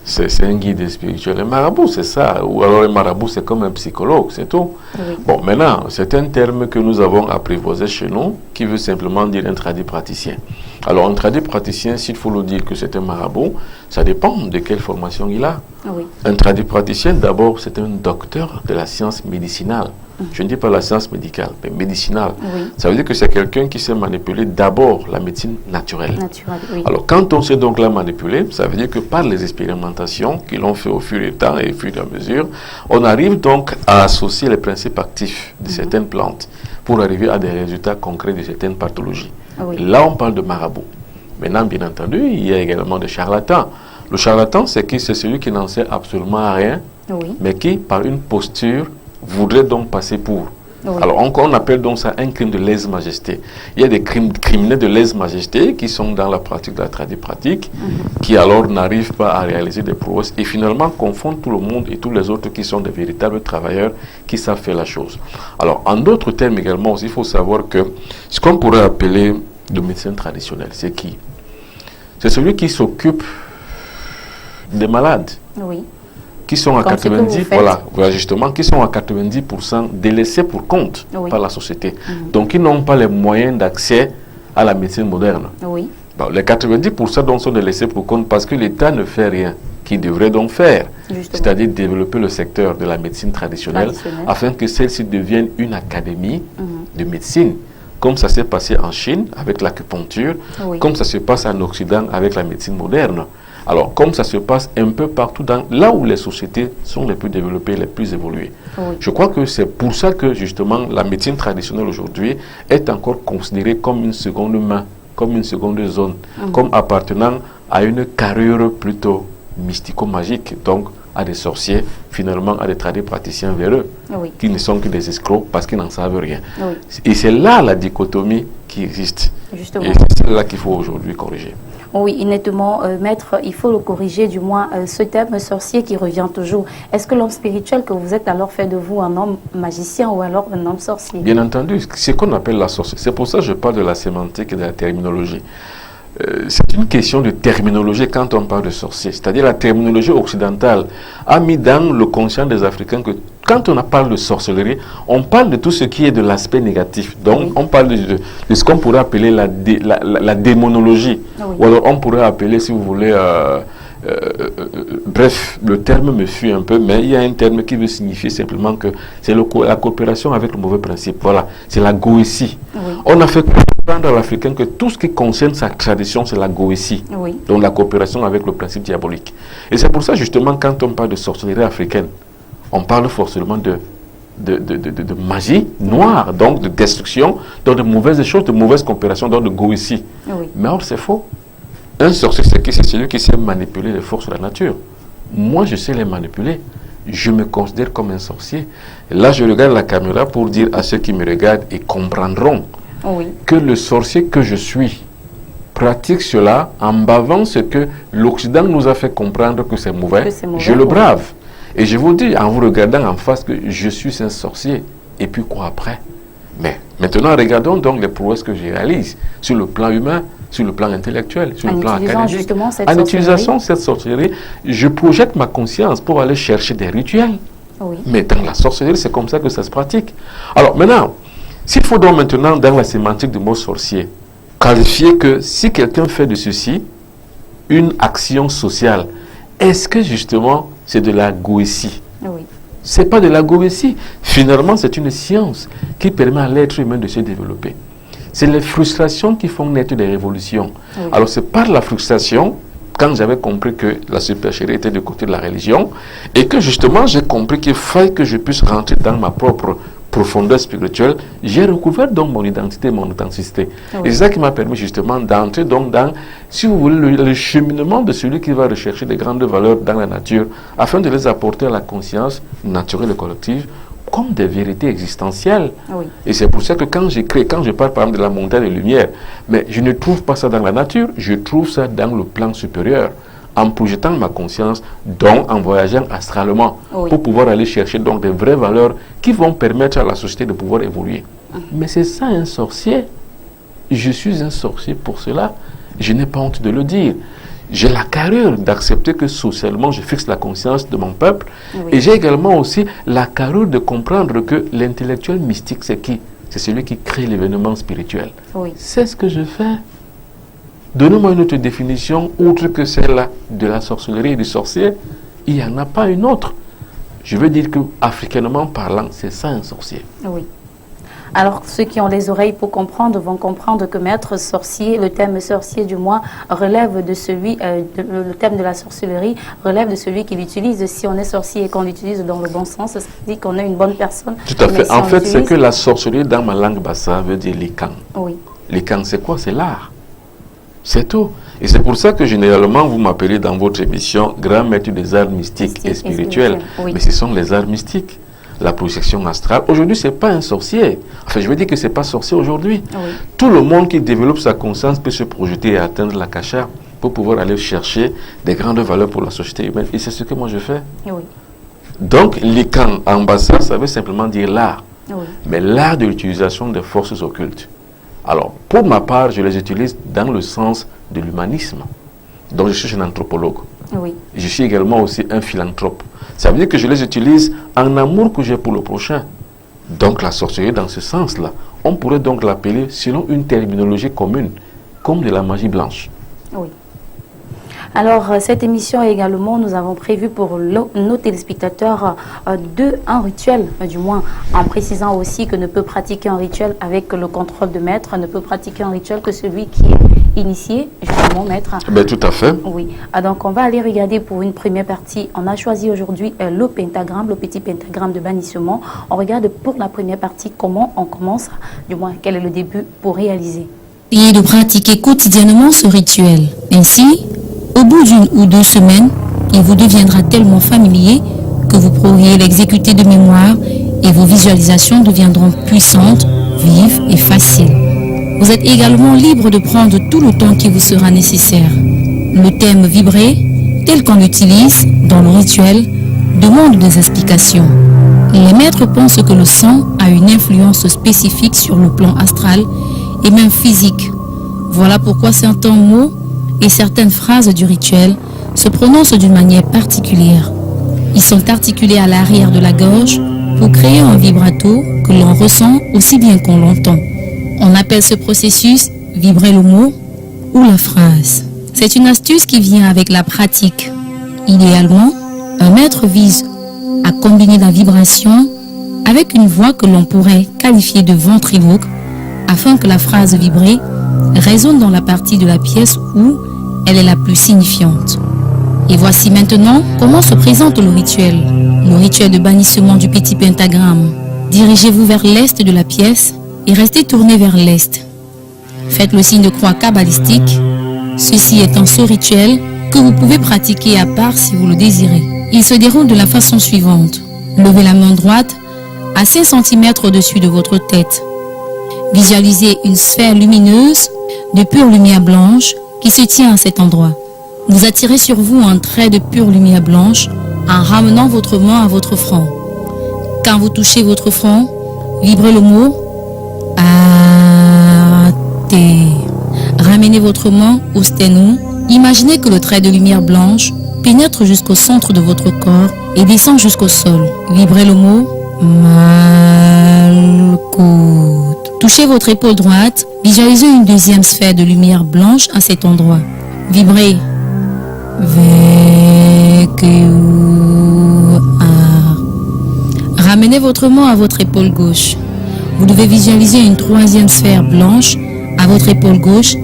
C: C'est un guide spirituel. Un marabout, c'est ça. Ou alors un marabout, c'est comme un psychologue, c'est tout.
A: Oui.
C: Bon, maintenant, c'est un terme que nous avons apprivoisé chez nous, qui veut simplement dire un tradit praticien. Alors, un tradit praticien, s'il faut le dire que c'est un marabout, ça dépend de quelle formation il a.
A: Oui.
C: Un tradit praticien, d'abord, c'est un docteur de la science médicinale. Je ne dis pas la science médicale, mais médicinale.
A: Oui.
C: Ça veut dire que c'est quelqu'un qui sait manipuler d'abord la médecine naturelle.
A: Oui.
C: Alors, quand on sait donc la manipuler, ça veut dire que par les expérimentations qu'ils ont fait au fur du temps et au fur et à mesure, on arrive donc à associer les principes actifs de certaines plantes pour arriver à des résultats concrets de certaines pathologies.
A: Oui.
C: Là, on parle de marabout. Maintenant, bien entendu, il y a également des charlatans. Le charlatan, c'est celui qui n'en sait absolument rien,
A: Oui.
C: mais qui, par une posture, voudrait donc passer pour.
A: Oui.
E: Alors on appelle donc ça un crime de lèse-majesté. Il y a des criminels de lèse-majesté qui sont dans la pratique de la pratique, qui alors n'arrivent pas à réaliser des prouesses et finalement confondent tout le monde et tous les autres qui sont des véritables travailleurs qui savent faire la chose. Alors en d'autres termes également, il faut savoir que ce qu'on pourrait appeler le médecin traditionnel, c'est qui? C'est celui qui s'occupe des malades.
A: Oui.
E: Qui sont à
A: Comme
E: 90%, voilà justement, qui sont à 90% délaissés pour compte par la société. Donc, ils n'ont pas les moyens d'accès à la médecine moderne.
A: Oui.
E: Bon, les 90% donc sont délaissés pour compte parce que l'État ne fait rien, qu'il devrait donc faire, c'est-à-dire développer le secteur de la médecine traditionnelle afin que celle-ci devienne une académie de médecine, comme ça s'est passé en Chine avec l'acupuncture, comme ça se passe en Occident avec la médecine moderne. Alors, comme ça se passe un peu partout, là où les sociétés sont les plus développées, les plus évoluées. Je crois que c'est pour ça que, justement, la médecine traditionnelle aujourd'hui est encore considérée comme une seconde main, comme une seconde zone, comme appartenant à une carrure plutôt mystico-magique, donc à des sorciers, finalement à des praticiens véreux, qui ne sont que des escrocs parce qu'ils n'en savent rien. Et c'est là la dichotomie qui existe.
A: Justement.
E: Et c'est celle-là qu'il faut aujourd'hui corriger.
A: Oui, nettement, maître, il faut le corriger, du moins ce terme sorcier qui revient toujours. Est-ce que l'homme spirituel que vous êtes alors fait de vous un homme magicien ou alors un homme sorcier?
E: Bien entendu, c'est ce qu'on appelle la sorcellerie. C'est pour ça que je parle de la sémantique et de la terminologie. C'est une question de terminologie quand on parle de sorcier. C'est-à-dire la terminologie occidentale a mis dans le conscient des Africains que quand on parle de sorcellerie, on parle de tout ce qui est de l'aspect négatif. Donc on parle de ce qu'on pourrait appeler la démonologie. Ou alors on pourrait appeler, si vous voulez, bref, le terme me fuit un peu, mais il y a un terme qui veut signifier simplement que c'est la coopération avec le mauvais principe. Voilà, c'est la goétie. On a fait comprendre à l'Africain que tout ce qui concerne sa tradition, c'est la goétie. Donc la coopération avec le principe diabolique. Et c'est pour ça, justement, quand on parle de sorcellerie africaine, on parle forcément de magie noire, donc de destruction, donc de mauvaises choses, de mauvaises coopérations, donc de goétie. Mais or, c'est faux. Un sorcier, c'est celui qui sait manipuler les forces de la nature. Moi, je sais les manipuler. Je me considère comme un sorcier. Et là, je regarde la caméra pour dire à ceux qui me regardent et comprendront que le sorcier que je suis pratique cela en bavant ce que l'Occident nous a fait comprendre que c'est mauvais. Je le brave. Et je vous dis, en vous regardant en face, que je suis un sorcier. Et puis quoi après? Mais maintenant, regardons donc les prouesses que je réalise sur le plan humain, sur le plan intellectuel, sur le plan académique. En utilisant cette sorcellerie, je projette ma conscience pour aller chercher des rituels. Mais dans la sorcellerie, c'est comme ça que ça se pratique. Alors maintenant, s'il faut donc maintenant, dans la sémantique du mot sorcier, qualifier que si quelqu'un fait de ceci une action sociale, est-ce que justement c'est de la goétie? C'est pas de la goétie. Finalement, c'est une science qui permet à l'être humain de se développer. C'est les frustrations qui font naître des révolutions. Alors c'est par la frustration, quand j'avais compris que la supercherie était du côté de la religion, et que justement j'ai compris qu'il fallait que je puisse rentrer dans ma propre profondeur spirituelle, j'ai recouvert donc mon identité, mon authenticité. Et c'est ça qui m'a permis justement d'entrer donc dans, si vous voulez, le cheminement de celui qui va rechercher des grandes valeurs dans la nature, afin de les apporter à la conscience naturelle et collective comme des vérités existentielles. Et c'est pour ça que quand j'écris, quand je parle par exemple de la montagne de lumière, mais je ne trouve pas ça dans la nature, je trouve ça dans le plan supérieur, en projetant ma conscience, donc en voyageant astralement, pour pouvoir aller chercher donc des vraies valeurs qui vont permettre à la société de pouvoir évoluer. Mais c'est ça un sorcier. Je suis un sorcier pour cela. Je n'ai pas honte de le dire. J'ai la carrure d'accepter que socialement je fixe la conscience de mon peuple. Et j'ai également aussi la carrure de comprendre que l'intellectuel mystique, c'est qui? C'est celui qui crée l'événement spirituel. C'est ce que je fais. Donnez-moi une autre définition, outre que celle-là de la sorcellerie et du sorcier. Il n'y en a pas une autre. Je veux dire que, africainement parlant, c'est ça un sorcier.
A: Alors, ceux qui ont les oreilles pour comprendre vont comprendre que maître sorcier, le terme sorcier du moins, relève de celui, le terme de la sorcellerie relève de celui qui l'utilise. Si on est sorcier et qu'on l'utilise dans le bon sens, ça dit qu'on est une bonne personne.
E: Tout à fait. Si en fait, c'est que la sorcellerie dans ma langue bassa veut dire likan. Likan, c'est quoi? C'est l'art. C'est tout. Et c'est pour ça que généralement, vous m'appelez dans votre émission grand maître des arts mystiques et spirituels. Mais ce sont les arts mystiques.
C: la projection astrale. Aujourd'hui, ce n'est pas un sorcier. Enfin, je veux dire que ce n'est pas sorcier aujourd'hui.
A: Oui.
C: Tout le monde qui développe sa conscience peut se projeter et atteindre la kasha pour pouvoir aller chercher des grandes valeurs pour la société humaine. Et c'est ce que moi je fais.
A: Oui.
C: Donc, l'ikan en bassa, ça veut simplement dire l'art.
A: Oui.
C: Mais l'art de l'utilisation des forces occultes. Alors, pour ma part, je les utilise dans le sens de l'humanisme. Donc, je suis un anthropologue.
A: Oui.
C: Je suis également aussi un philanthrope. Ça veut dire que je les utilise en amour que j'ai pour le prochain. Donc, la sorcellerie, dans ce sens-là, on pourrait donc l'appeler, selon une terminologie commune, comme de la magie blanche.
A: Oui. Alors, cette émission également, nous avons prévu pour nos téléspectateurs un rituel, du moins, en précisant aussi que ne peut pratiquer un rituel avec le contrôle de maître, ne peut pratiquer un rituel que celui qui est initié, justement, maître.
C: Ben, tout à fait.
A: Oui. Donc, on va aller regarder pour une première partie. On a choisi aujourd'hui le pentagramme, le petit pentagramme de bannissement. On regarde pour la première partie comment on commence, du moins, quel est le début pour réaliser.
B: Et de pratiquer quotidiennement ce rituel. Ainsi, au bout d'une ou 2 semaines, il vous deviendra tellement familier que vous pourriez l'exécuter de mémoire et vos visualisations deviendront puissantes, vives et faciles. Vous êtes également libre de prendre tout le temps qui vous sera nécessaire. Le thème vibré, tel qu'on l'utilise dans le rituel, demande des explications. Les maîtres pensent que le sang a une influence spécifique sur le plan astral et même physique. Voilà pourquoi certains mots et certaines phrases du rituel se prononcent d'une manière particulière. Ils sont articulés à l'arrière de la gorge pour créer un vibrato que l'on ressent aussi bien qu'on l'entend. On appelle ce processus vibrer le mot ou la phrase. C'est une astuce qui vient avec la pratique. Idéalement, un maître vise à combiner la vibration avec une voix que l'on pourrait qualifier de ventriloque afin que la phrase vibrée résonne dans la partie de la pièce où elle est la plus signifiante. Et voici maintenant comment se présente le rituel de bannissement du petit pentagramme. Dirigez-vous vers l'est de la pièce et restez tourné vers l'est. Faites le signe de croix kabbalistique, ceci étant ce rituel que vous pouvez pratiquer à part si vous le désirez. Il se déroule de la façon suivante. Levez la main droite à 5 cm au-dessus de votre tête. Visualisez une sphère lumineuse de pure lumière blanche qui se tient à cet endroit. Vous attirez sur vous un trait de pure lumière blanche en ramenant votre main à votre front. Quand vous touchez votre front, vibrez le mot Ate. Ramenez votre main au sternum. Imaginez que le trait de lumière blanche pénètre jusqu'au centre de votre corps et descend jusqu'au sol. Vibrez le mot Malkout. Touchez votre épaule droite. Visualisez une deuxième sphère de lumière blanche à cet endroit. Vibrez. Ramenez votre main à votre épaule gauche. Vous devez visualiser une troisième sphère blanche à votre épaule gauche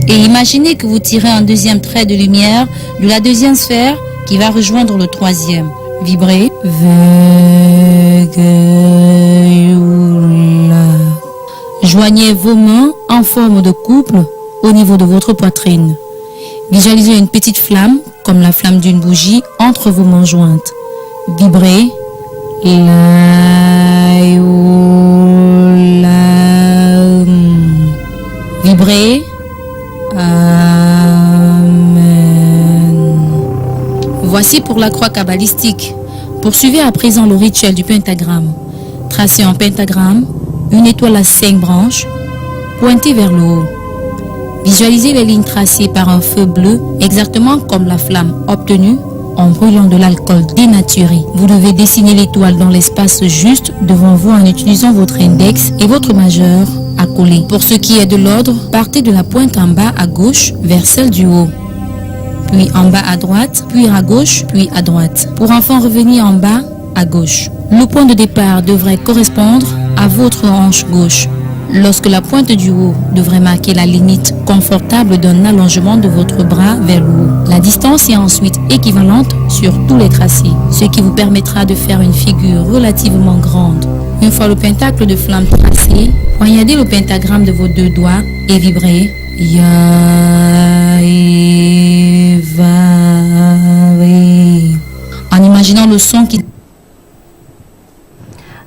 B: et imaginez que vous tirez un deuxième trait de lumière de la deuxième sphère qui va rejoindre le troisième. Vibrez. Joignez vos mains en forme de couple au niveau de votre poitrine. Visualisez une petite flamme, comme la flamme d'une bougie, entre vos mains jointes. Vibrez. Vibrez. Amen. Voici pour la croix kabbalistique. Poursuivez à présent le rituel du pentagramme. Tracez un pentagramme, une étoile à 5 branches, pointez vers le haut. Visualisez les lignes tracées par un feu bleu, exactement comme la flamme obtenue en brûlant de l'alcool dénaturé. Vous devez dessiner l'étoile dans l'espace juste devant vous en utilisant votre index et votre majeur à coller. Pour ce qui est de l'ordre, partez de la pointe en bas à gauche vers celle du haut. Puis en bas à droite, puis à gauche, puis à droite. Pour enfin revenir en bas à gauche. Le point de départ devrait correspondre à votre hanche gauche. Lorsque la pointe du haut devrait marquer la limite confortable d'un allongement de votre bras vers le haut. La distance est ensuite équivalente sur tous les tracés, ce qui vous permettra de faire une figure relativement grande. Une fois le pentacle de flamme tracé, poignardez le pentagramme de vos 2 doigts et vibrez. En imaginant le son qui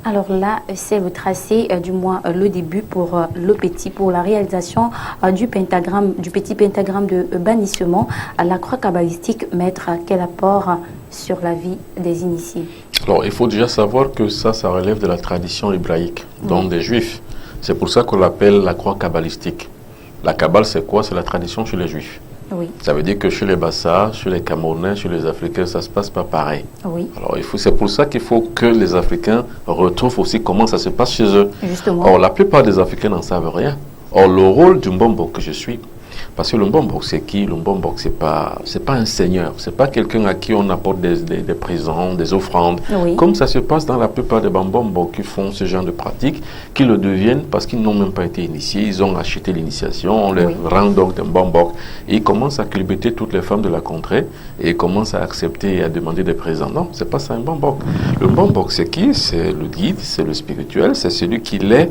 A: Alors là, c'est le tracé, du moins le début pour le petit, pour la réalisation du petit pentagramme de bannissement à la croix kabbalistique. Maître, quel apport sur la vie des initiés?
C: Alors, il faut déjà savoir que ça relève de la tradition hébraïque, donc des Juifs. C'est pour ça qu'on l'appelle la croix kabbalistique. La Kabbale, c'est quoi? C'est la tradition chez les Juifs.
A: Oui.
C: Ça veut dire que chez les Bassa, chez les Camerounais, chez les Africains, ça ne se passe pas pareil.
A: Oui.
C: Alors, c'est pour ça qu'il faut que les Africains retrouvent aussi comment ça se passe chez eux.
A: Justement.
C: Or, la plupart des Africains n'en savent rien. Or, le rôle du Mbombok que je suis, parce que le Mbombok, c'est qui? Le Mbombok, c'est pas un seigneur, c'est pas quelqu'un à qui on apporte des présents, des offrandes.
A: Oui.
C: Comme ça se passe dans la plupart des Mbombok qui font ce genre de pratiques, qui le deviennent parce qu'ils n'ont même pas été initiés, ils ont acheté l'initiation, on les rend donc des Mbombok. Et ils commencent à culbuter toutes les femmes de la contrée et ils commencent à accepter et à demander des présents. Non, c'est pas ça un Mbombok. Le Mbombok, c'est qui? C'est le guide, c'est le spirituel, c'est celui qui l'est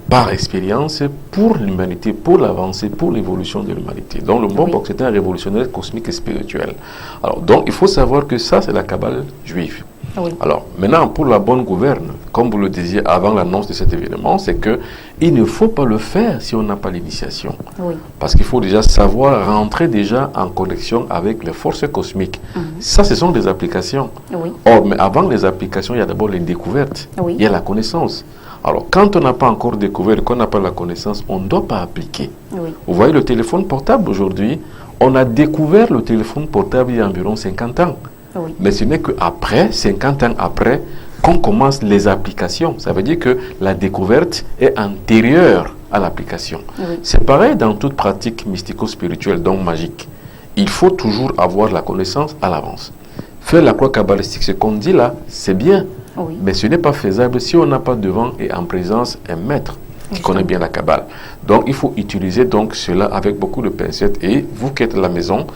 C: par expérience pour l'humanité, pour l'avancée, pour l'évolution de l'humanité. Donc le Mbombok, c'est un révolutionnaire cosmique et spirituel. Alors, donc, il faut savoir que ça, c'est la Kabbale juive.
A: Oui.
C: Alors, maintenant, pour la bonne gouverne, comme vous le disiez avant l'annonce de cet événement, c'est qu'il ne faut pas le faire si on n'a pas l'initiation.
A: Oui.
C: Parce qu'il faut déjà savoir rentrer déjà en connexion avec les forces cosmiques. Ça, ce sont des applications.
A: Oui.
C: Or, mais avant les applications, il y a d'abord les découvertes.
A: Oui.
C: Il y a la connaissance. Alors, quand on n'a pas encore découvert, qu'on n'a pas la connaissance, on ne doit pas appliquer.
A: Oui.
C: Vous voyez le téléphone portable aujourd'hui, on a découvert le téléphone portable il y a environ 50 ans.
A: Oui.
C: Mais ce n'est qu'après, 50 ans après, qu'on commence les applications. Ça veut dire que la découverte est antérieure à l'application.
A: Oui.
C: C'est pareil dans toute pratique mystico-spirituelle, donc magique. Il faut toujours avoir la connaissance à l'avance. Faire la croix kabbalistique, ce qu'on dit là, c'est bien.
A: Oui.
C: Mais ce n'est pas faisable si on n'a pas devant et en présence un maître qui connaît bien la Kabbale. Donc il faut utiliser donc cela avec beaucoup de pincettes. Et vous qui êtes à la maison,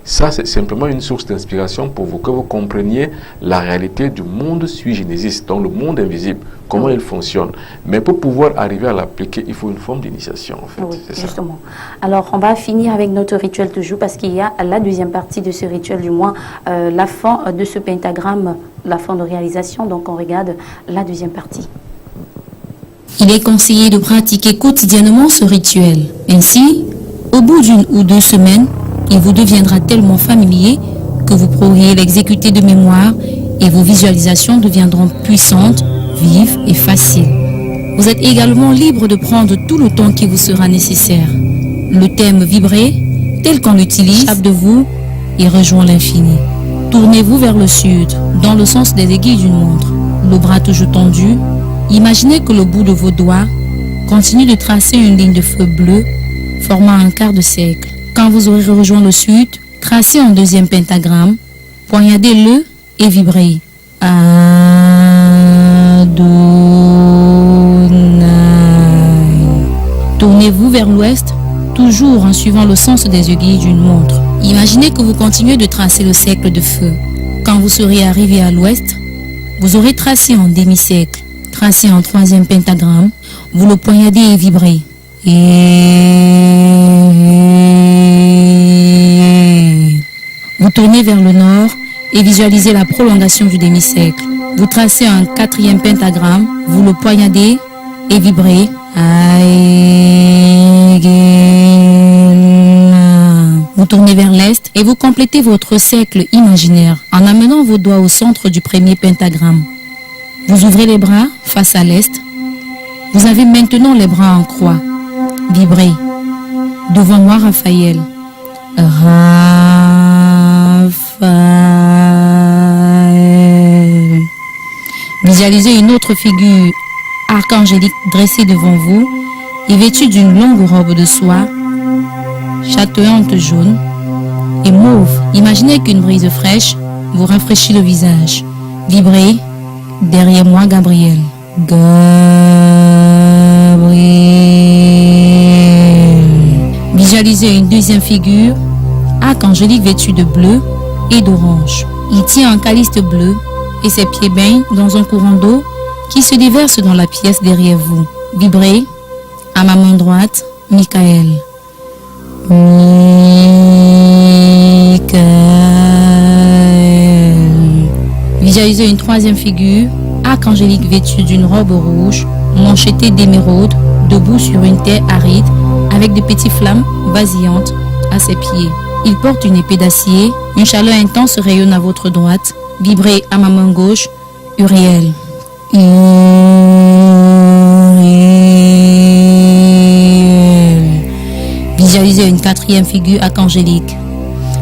C: ça c'est simplement une source d'inspiration pour vous, que vous compreniez la réalité du monde sui generis, donc le monde invisible, comment il fonctionne. Mais pour pouvoir arriver à l'appliquer, il faut une forme d'initiation en fait.
A: Oui, justement. Alors on va finir avec notre rituel toujours parce qu'il y a la deuxième partie de ce rituel, du moins la fin de ce pentagramme, la fin de réalisation. Donc on regarde la deuxième partie.
B: Il est conseillé de pratiquer quotidiennement ce rituel. Ainsi, au bout d'une ou 2 semaines, il vous deviendra tellement familier que vous pourriez l'exécuter de mémoire et vos visualisations deviendront puissantes, vives et faciles. Vous êtes également libre de prendre tout le temps qui vous sera nécessaire. Le thème vibré, tel qu'on l'utilise, échappe de vous et rejoint l'infini. Tournez-vous vers le sud, dans le sens des aiguilles d'une montre. Le bras toujours tendu, imaginez que le bout de vos doigts continue de tracer une ligne de feu bleu formant un quart de cercle. Quand vous aurez rejoint le sud, tracez un deuxième pentagramme, poignardez-le et vibrez. Adonai. Tournez-vous vers l'ouest, toujours en suivant le sens des aiguilles d'une montre. Imaginez que vous continuez de tracer le cercle de feu. Quand vous serez arrivé à l'ouest, vous aurez tracé un demi-cercle. Tracez un troisième pentagramme, vous le poignardez et vibrez. Vous tournez vers le nord et visualisez la prolongation du demi-cercle. Vous tracez un quatrième pentagramme, vous le poignardez et vibrez. Vous tournez vers l'est et vous complétez votre cercle imaginaire en amenant vos doigts au centre du premier pentagramme. Vous ouvrez les bras face à l'est. Vous avez maintenant les bras en croix. Vibrez. Devant moi, Raphaël. Raphaël. Visualisez une autre figure archangélique dressée devant vous et vêtue d'une longue robe de soie, chatoyante jaune et mauve. Imaginez qu'une brise fraîche vous rafraîchit le visage. Vibrez. Derrière moi, Gabriel. Visualisez une deuxième figure, archangélique vêtue de bleu et d'orange. Il tient un calice bleu et ses pieds baignent dans un courant d'eau qui se déverse dans la pièce derrière vous. Vibrez. À ma main droite, Michael. Michael. Visualisez une troisième figure, arc-angélique vêtu d'une robe rouge, manchetée d'émeraude, debout sur une terre aride, avec de petites flammes vacillantes à ses pieds. Il porte une épée d'acier, une chaleur intense rayonne à votre droite, vibrez à ma main gauche, Uriel. Visualisez une quatrième figure archangélique.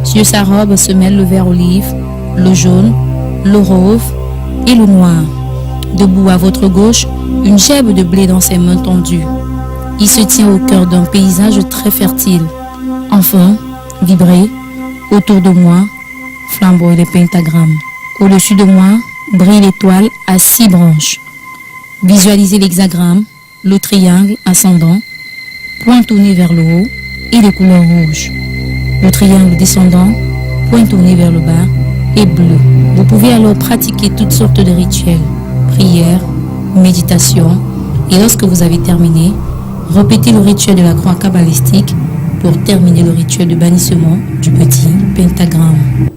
B: Sur sa robe se mêlent le vert olive, le jaune, le rose et le noir. Debout à votre gauche, une gerbe de blé dans ses mains tendues. Il se tient au cœur d'un paysage très fertile. Enfin, vibrez, autour de moi, flambeaux et les pentagrammes. Au-dessus de moi, brille l'étoile à 6 branches. Visualisez l'hexagramme, le triangle ascendant, point tourné vers le haut et de couleur rouge. Le triangle descendant, point tourné vers le bas et bleu. Vous pouvez alors pratiquer toutes sortes de rituels, prières, méditation, et lorsque vous avez terminé, répétez le rituel de la croix kabbalistique pour terminer le rituel de bannissement du petit pentagramme.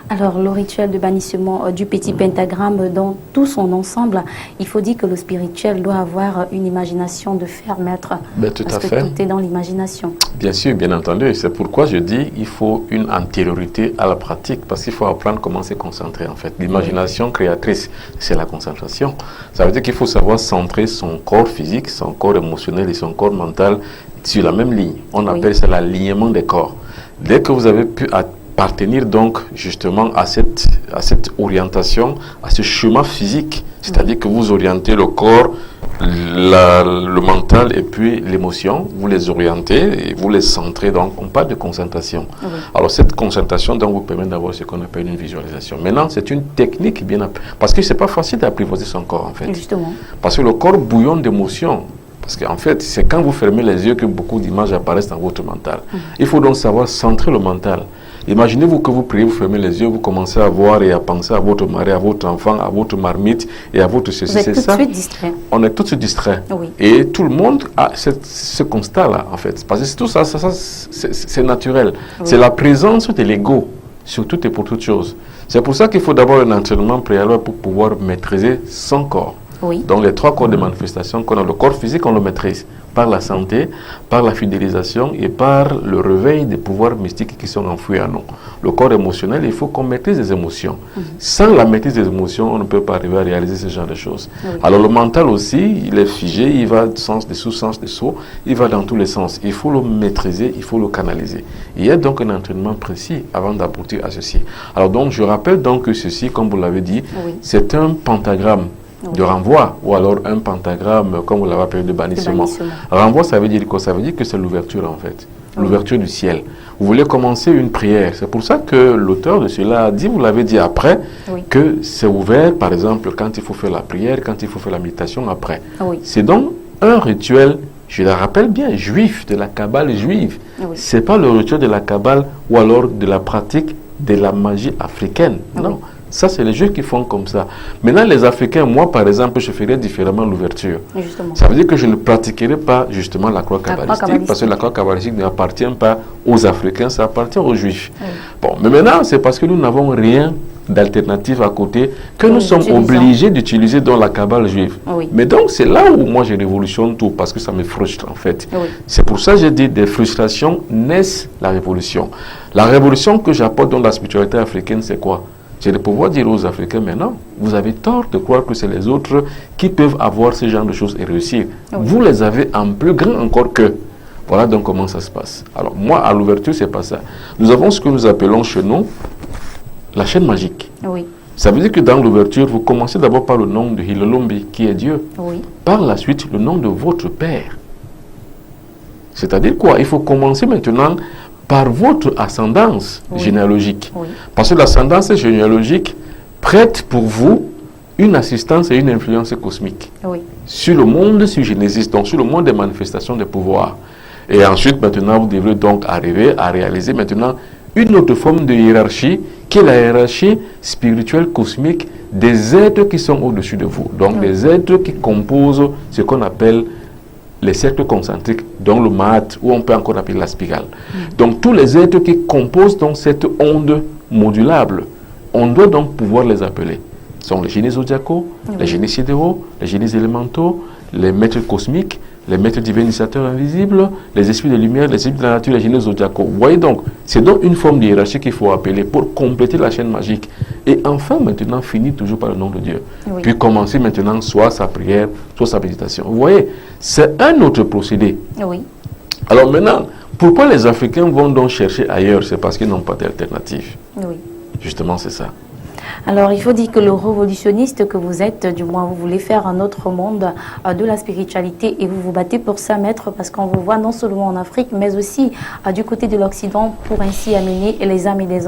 A: Alors, le rituel de bannissement du petit pentagramme dans tout son ensemble, il faut dire que le spirituel doit avoir une imagination de fer maître.
E: Tout
A: parce
E: à
A: que
E: fait.
A: tout est dans l'imagination.
E: Bien sûr, bien entendu. C'est pourquoi je dis qu'il faut une antériorité à la pratique, parce qu'il faut apprendre comment se concentrer en fait. L'imagination créatrice, c'est la concentration. Ça veut dire qu'il faut savoir centrer son corps physique, son corps émotionnel et son corps mental sur la même ligne. On appelle ça l'alignement des corps. Dès que vous avez pu appartenir donc justement à cette orientation, à ce chemin physique, c'est-à-dire que vous orientez le corps, le mental et puis l'émotion, vous les orientez et vous les centrez, donc on parle de concentration. Alors cette concentration donc vous permet d'avoir ce qu'on appelle une visualisation. Maintenant c'est une technique parce que c'est pas facile d'apprivoiser son corps en fait.
A: Justement.
E: Parce que le corps bouillonne d'émotions. Parce qu'en fait, c'est quand vous fermez les yeux que beaucoup d'images apparaissent dans votre mental. Il faut donc savoir centrer le mental. Imaginez-vous que vous priez, vous fermez les yeux, vous commencez à voir et à penser à votre mari, à votre enfant, à votre marmite et à votre ceci.
A: Vous êtes tout de suite distrait.
E: On est tout de suite distrait.
A: Oui.
E: Et tout le monde a ce constat-là, en fait. Parce que tout ça c'est naturel. Oui. C'est la présence de l'ego, sur tout et pour toute chose. C'est pour ça qu'il faut d'abord un entraînement préalable pour pouvoir maîtriser son corps.
A: Oui.
E: Donc les 3 corps de manifestation qu'on a, le corps physique, on le maîtrise par la santé, par la fidélisation et par le réveil des pouvoirs mystiques qui sont enfouis en nous. Le corps émotionnel, il faut qu'on maîtrise les émotions. Sans la maîtrise des émotions, on ne peut pas arriver à réaliser ce genre de choses. Alors le mental aussi, il est figé, il va sens dessous, sens dessous, il va dans tous les sens. Il faut le maîtriser, il faut le canaliser. Il y a donc un entraînement précis avant d'aboutir à ceci. Alors donc je rappelle donc que ceci, comme vous l'avez dit, c'est un pentagramme de renvoi, ou alors un pentagramme, comme vous l'avez appelé, de bannissement. Renvoi, ça veut dire quoi? Ça veut dire que c'est l'ouverture en fait, l'ouverture du ciel. Vous voulez commencer une prière, c'est pour ça que l'auteur de cela a dit, vous l'avez dit après, que c'est ouvert, par exemple, quand il faut faire la prière, quand il faut faire la méditation après. C'est donc un rituel, je le rappelle bien, juif, de la Kabbale juive. C'est pas le rituel de la Kabbale ou alors de la pratique de la magie africaine, non. Ça, c'est les Juifs qui font comme ça. Maintenant, les Africains, moi, par exemple, je ferais différemment l'ouverture. Ça veut dire que je ne pratiquerai pas, justement, la croix kabbalistique, parce que la croix kabbalistique n'appartient pas aux Africains, ça appartient aux Juifs. Bon, mais maintenant, c'est parce que nous n'avons rien d'alternative à côté que nous sommes obligés d'utiliser dans la Kabbale juive. Mais donc, c'est là où moi, je révolutionne tout, parce que ça me frustre, en fait. C'est pour ça que j'ai dit, des frustrations naissent la révolution. La révolution que j'apporte dans la spiritualité africaine, c'est quoi? C'est de pouvoir dire aux Africains, mais non, vous avez tort de croire que c'est les autres qui peuvent avoir ce genre de choses et réussir. Vous les avez en plus grand encore qu'eux. Voilà donc comment ça se passe. Alors moi, à l'ouverture, c'est pas ça. Nous avons ce que nous appelons chez nous la chaîne magique. Ça veut dire que dans l'ouverture, vous commencez d'abord par le nom de Hilolombi, qui est Dieu. Par la suite, le nom de votre Père. C'est-à-dire quoi? Il faut commencer maintenant par votre ascendance généalogique. Parce que l'ascendance généalogique prête pour vous une assistance et une influence cosmique sur le monde, sur Genesis, donc sur le monde des manifestations des pouvoirs. Et ensuite, maintenant, vous devrez donc arriver à réaliser maintenant une autre forme de hiérarchie, qui est la hiérarchie spirituelle cosmique des êtres qui sont au-dessus de vous. Donc, des êtres qui composent ce qu'on appelle les cercles concentriques, dont le mat, ou on peut encore appeler la spirale. Donc tous les êtres qui composent donc cette onde modulable, on doit donc pouvoir les appeler. sont les génies zodiacaux, les génies sidéraux, les génies élémentaux, les maîtres cosmiques, les maîtres divinisateurs invisibles, les esprits de lumière, les esprits de la nature, les génies zodiacaux. Vous voyez donc, c'est donc une forme de hiérarchie qu'il faut appeler pour compléter la chaîne magique. Et enfin, maintenant, finir toujours par le nom de Dieu. Oui. Puis commencer maintenant soit sa prière, soit sa méditation. Vous voyez, c'est un autre procédé. Oui. Alors maintenant, pourquoi les Africains vont donc chercher ailleurs? C'est parce qu'ils n'ont pas d'alternative. Oui. Justement, c'est ça.
A: Alors, il faut dire que le révolutionniste que vous êtes, du moins, vous voulez faire un autre monde de la spiritualité et vous vous battez pour ça, maître, parce qu'on vous voit non seulement en Afrique, mais aussi du côté de l'Occident pour ainsi amener les âmes des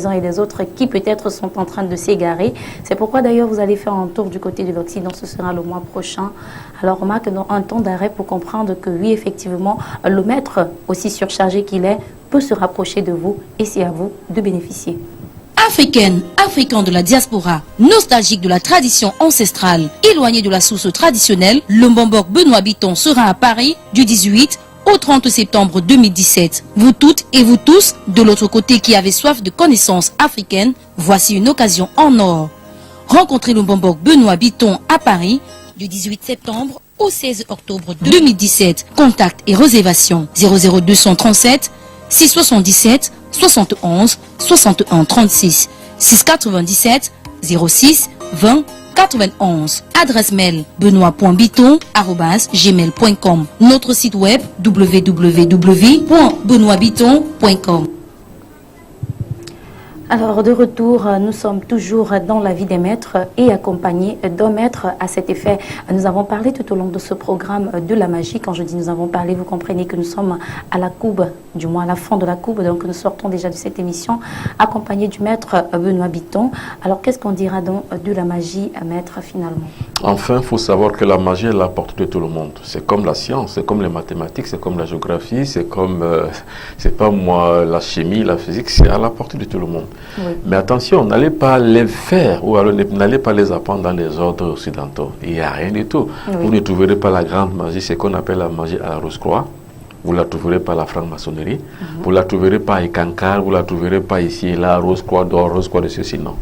A: uns et des autres qui peut-être sont en train de s'égarer. C'est pourquoi d'ailleurs vous allez faire un tour du côté de l'Occident, ce sera le mois prochain. Alors, on marque un temps d'arrêt pour comprendre que oui, effectivement, le maître, aussi surchargé qu'il est, peut se rapprocher de vous et c'est à vous de bénéficier.
B: Africaine, africain de la diaspora, nostalgique de la tradition ancestrale, éloigné de la source traditionnelle, le Mbambok Benoît Bitton sera à Paris du 18 au 30 septembre 2017. Vous toutes et vous tous, de l'autre côté qui avez soif de connaissances africaines, voici une occasion en or. Rencontrez le Mbambok Benoît Bitton à Paris du 18 septembre au 16 octobre 2017. Contact et réservation 00237 677 71 61 36 697 06 20 91. Adresse mail benoît.biton@gmail.com. Notre site web www.benoîtbiton.com.
A: Alors, de retour, nous sommes toujours dans la vie des maîtres et accompagnés d'un maître à cet effet. Nous avons parlé tout au long de ce programme de la magie. Quand je dis nous avons parlé, vous comprenez que nous sommes à la coupe, du moins à la fin de la coupe. Donc, nous sortons déjà de cette émission accompagnés du maître Benoît Bitton. Alors, qu'est-ce qu'on dira donc de la magie, maître, finalement?
E: Enfin, il faut savoir que la magie est à la portée de tout le monde. C'est comme la science, c'est comme les mathématiques, c'est comme la géographie, c'est comme, c'est pas moi, la chimie, la physique, c'est à la portée de tout le monde. Oui. Mais attention, n'allez pas les faire ou alors n'allez pas les apprendre dans les ordres occidentaux. Il n'y a rien du tout. Oui. Vous ne trouverez pas la grande magie, c'est qu'on appelle la magie à la Rose-Croix. Vous ne la trouverez pas à la franc-maçonnerie. Vous ne la trouverez pas à Ikankar. Vous ne la trouverez pas ici et là, Rose-Croix d'or, Rose-Croix de ceci, non.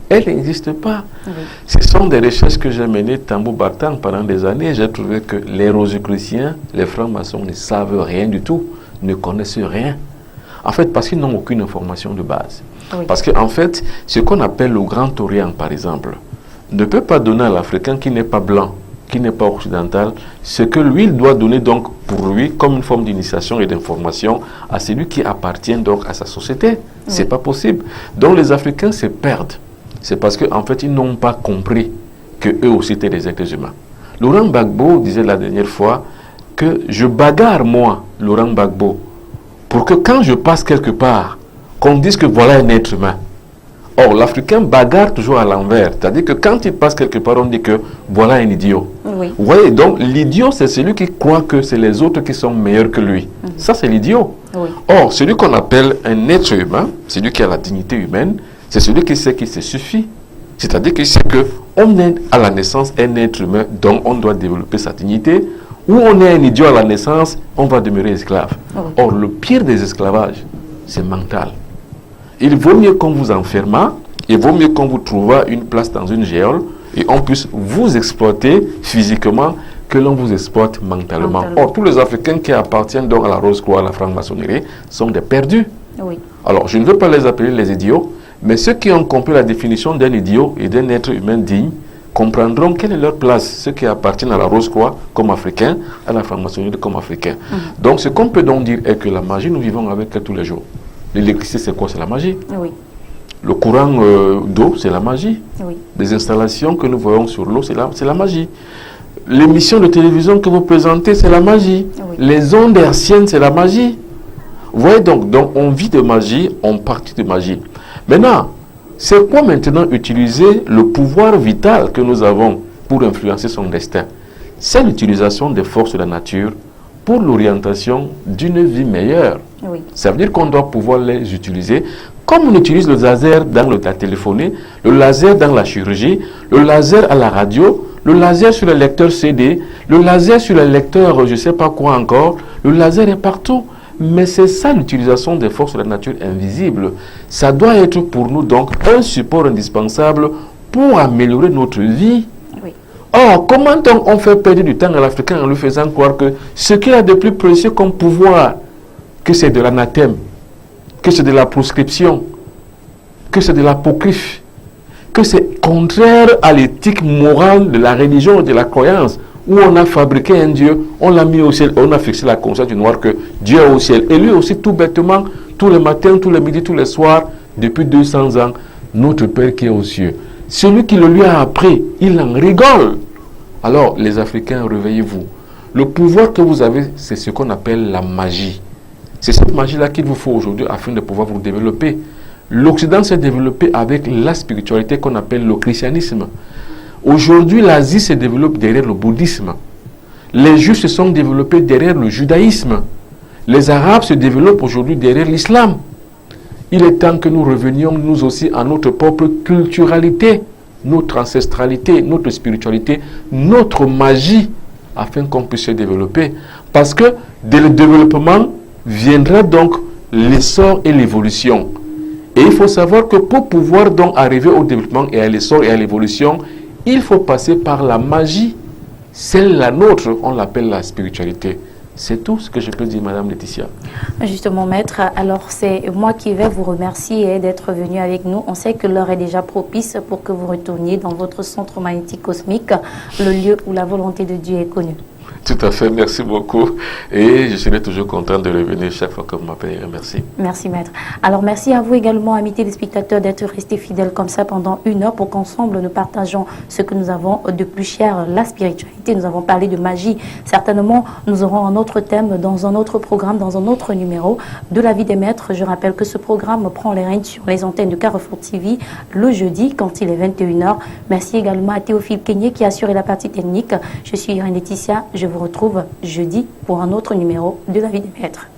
E: Elle n'existe pas. Oui. Ce sont des recherches que j'ai menées tambour battant pendant des années. J'ai trouvé que les rosicruciens, les francs-maçons ne savent rien du tout, ne connaissent rien. En fait, parce qu'ils n'ont aucune information de base. Oui. Parce qu'en fait, ce qu'on appelle le Grand Orient, par exemple, ne peut pas donner à l'Africain qui n'est pas blanc, qui n'est pas occidental, ce que lui, il doit donner donc pour lui comme une forme d'initiation et d'information à celui qui appartient donc à sa société. Oui. C'est pas possible. Donc les Africains se perdent. C'est parce qu'en fait, ils n'ont pas compris qu'eux aussi étaient des êtres humains. Laurent Gbagbo disait la dernière fois que je bagarre, moi, Laurent Gbagbo, pour que quand je passe quelque part, qu'on dise que voilà un être humain. Or, l'Africain bagarre toujours à l'envers. C'est-à-dire que quand il passe quelque part, on dit que voilà un idiot. Oui. Vous voyez, donc l'idiot, c'est celui qui croit que c'est les autres qui sont meilleurs que lui. Ça, c'est l'idiot. Oui. Or, celui qu'on appelle un être humain, celui qui a la dignité humaine, c'est celui qui sait qu'il se suffit. C'est-à-dire qu'il sait qu'on est à la naissance un être humain, donc on doit développer sa dignité. Ou on est un idiot à la naissance, on va demeurer esclave. Oui. Or, le pire des esclavages, c'est mental. Il vaut mieux qu'on vous enferme, il vaut mieux qu'on vous trouve une place dans une géole et on puisse vous exploiter physiquement que l'on vous exploite mentalement. Or, tous les Africains qui appartiennent donc à la Rose-Croix, à la franc-maçonnerie, sont des perdus. Oui. Alors, je ne veux pas les appeler les idiots, mais ceux qui ont compris la définition d'un idiot et d'un être humain digne comprendront quelle est leur place, ceux qui appartiennent à la Rose-Croix comme Africains, à la franc-maçonnerie comme Africains. Donc, ce qu'on peut donc dire est que la magie, nous vivons avec elle tous les jours. L'électricité, c'est quoi? C'est la magie. Oui. Le courant d'eau, c'est la magie. Oui. Les installations que nous voyons sur l'eau, c'est la magie. L'émission de télévision que vous présentez, c'est la magie. Oui. Les ondes hertziennes, c'est la magie. Vous voyez donc on vit de magie, on partit de magie. Maintenant, c'est quoi maintenant utiliser le pouvoir vital que nous avons pour influencer son destin? C'est l'utilisation des forces de la nature pour l'orientation d'une vie meilleure. Oui. Ça veut dire qu'on doit pouvoir les utiliser comme on utilise le laser dans la téléphonie, le laser dans la chirurgie, le laser à la radio, le laser sur le lecteur CD, le laser sur le lecteur je ne sais pas quoi encore, le laser est partout. Mais c'est ça l'utilisation des forces de la nature invisibles. Ça doit être pour nous donc un support indispensable pour améliorer notre vie.
A: Oui.
E: Or, comment donc on fait perdre du temps à l'Africain en lui faisant croire que ce qu'il a de plus précieux comme pouvoir, que c'est de l'anathème, que c'est de la proscription, que c'est de l'apocryphe, que c'est contraire à l'éthique morale de la religion et de la croyance, où on a fabriqué un Dieu, on l'a mis au ciel, on a fixé la conscience du noir que Dieu est au ciel. Et lui aussi, tout bêtement, tous les matins, tous les midis, tous les soirs, depuis 200 ans, notre Père qui est aux cieux. Celui qui le lui a appris, il en rigole. Alors, les Africains, réveillez-vous. Le pouvoir que vous avez, c'est ce qu'on appelle la magie. C'est cette magie-là qu'il vous faut aujourd'hui afin de pouvoir vous développer. L'Occident s'est développé avec la spiritualité qu'on appelle le christianisme. Aujourd'hui, l'Asie se développe derrière le bouddhisme. Les Juifs se sont développés derrière le judaïsme. Les Arabes se développent aujourd'hui derrière l'islam. Il est temps que nous revenions nous aussi à notre propre culturalité, notre ancestralité, notre spiritualité, notre magie, afin qu'on puisse se développer. Parce que de le développement viendra donc l'essor et l'évolution. Et il faut savoir que pour pouvoir donc arriver au développement et à l'essor et à l'évolution, il faut passer par la magie. Celle la nôtre, on l'appelle la spiritualité. C'est tout ce que je peux dire, Madame Laetitia.
A: Justement, maître, alors c'est moi qui vais vous remercier d'être venu avec nous. On sait que l'heure est déjà propice pour que vous retourniez dans votre centre magnétique cosmique, le lieu où la volonté de Dieu est connue.
E: Tout à fait, merci beaucoup. Et je serai toujours content de revenir chaque fois que vous m'appelez. Merci.
A: Merci, maître. Alors, merci à vous également, amis téléspectateurs, d'être restés fidèles comme ça pendant 1 heure pour qu'ensemble nous partageons ce que nous avons de plus cher, la spiritualité. Nous avons parlé de magie. Certainement, nous aurons un autre thème dans un autre programme, dans un autre numéro de la vie des maîtres. Je rappelle que ce programme prend les rênes sur les antennes de Carrefour TV le jeudi quand il est 21 h. Merci également à Théophile Kenyé qui a assuré la partie technique. Je suis Irène Laetitia. Je vous retrouve jeudi pour un autre numéro de la vie des maîtres.